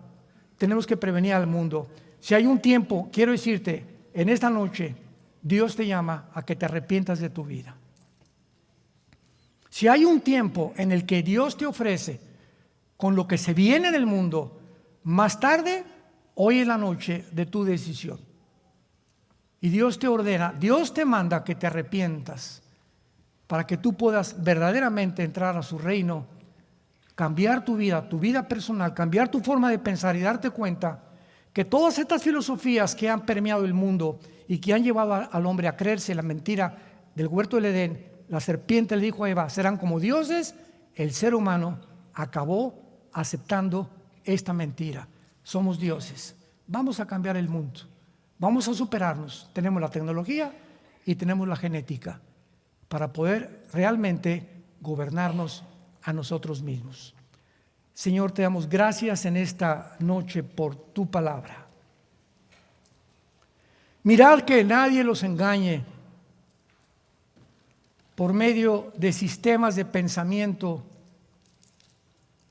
Speaker 1: Tenemos que prevenir al mundo. Si hay un tiempo, quiero decirte, en esta noche, Dios te llama a que te arrepientas de tu vida. Si hay un tiempo en el que Dios te ofrece con lo que se viene en el mundo, más tarde, hoy es la noche de tu decisión. Y Dios te ordena, Dios te manda que te arrepientas para que tú puedas verdaderamente entrar a su reino, cambiar tu vida personal, cambiar tu forma de pensar y darte cuenta que todas estas filosofías que han permeado el mundo y que han llevado al hombre a creerse la mentira del huerto del Edén, la serpiente le dijo a Eva, serán como dioses, el ser humano acabó aceptando esta mentira. Somos dioses. Vamos a cambiar el mundo. Vamos a superarnos. Tenemos la tecnología y tenemos la genética para poder realmente gobernarnos a nosotros mismos. Señor, te damos gracias en esta noche por tu palabra. Mirad que nadie los engañe por medio de sistemas de pensamiento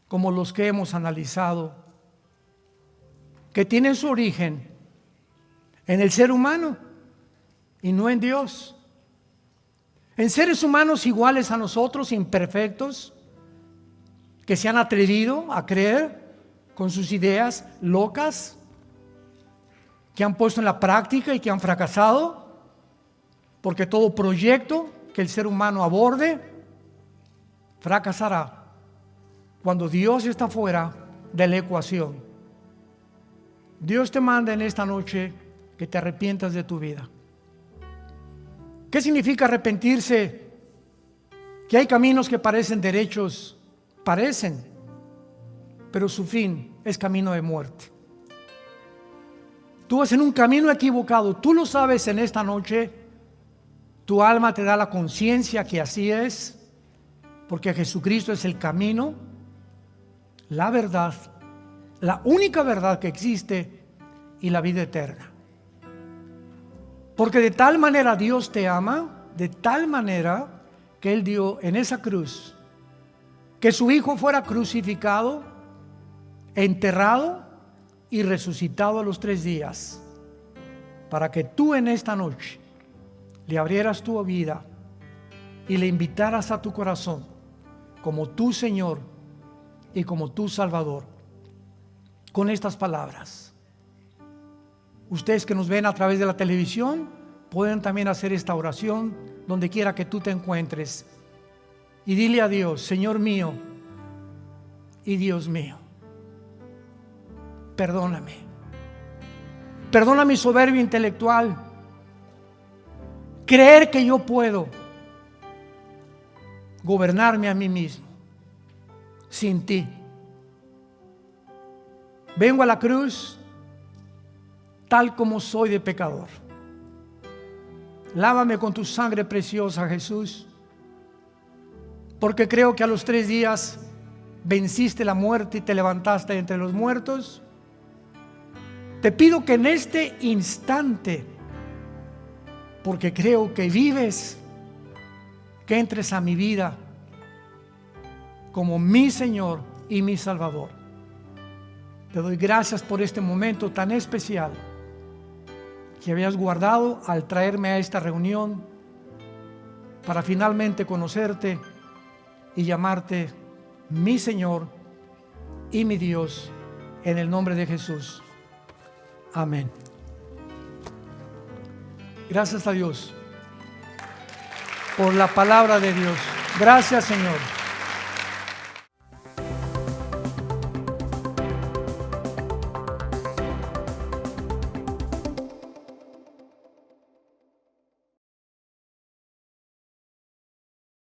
Speaker 1: como los que hemos analizado, que tienen su origen en el ser humano y no en Dios. En seres humanos iguales a nosotros, imperfectos, que se han atrevido a creer con sus ideas locas, que han puesto en la práctica y que han fracasado, porque todo proyecto que el ser humano aborde fracasará cuando Dios está fuera de la ecuación. Dios te manda en esta noche que te arrepientas de tu vida. ¿Qué significa arrepentirse? Que hay caminos que parecen derechos, pero su fin es camino de muerte. Tú vas en un camino equivocado, tú lo sabes en esta noche. Tu alma te da la conciencia que así es, porque Jesucristo es el camino, la verdad, la única verdad que existe y la vida eterna. Porque de tal manera Dios te ama, de tal manera que Él dio en esa cruz, que su Hijo fuera crucificado, enterrado y resucitado a los 3 días, para que tú en esta noche le abrieras tu vida y le invitaras a tu corazón como tu Señor y como tu Salvador, con estas palabras. Ustedes que nos ven a través de la televisión pueden también hacer esta oración donde quiera que tú te encuentres. Y dile a Dios: Señor mío y Dios mío, perdóname. Perdona mi soberbia intelectual. Creer que yo puedo gobernarme a mí mismo sin ti. Vengo a la cruz tal como soy de pecador. Lávame con tu sangre preciosa, Jesús, porque creo que a los 3 días venciste la muerte y te levantaste entre los muertos. Te pido que en este instante, porque creo que vives, que entres a mi vida como mi Señor y mi Salvador. Te doy gracias por este momento tan especial que habías guardado al traerme a esta reunión para finalmente conocerte y llamarte mi Señor y mi Dios, en el nombre de Jesús. Amén. Gracias a Dios por la palabra de Dios. Gracias, Señor.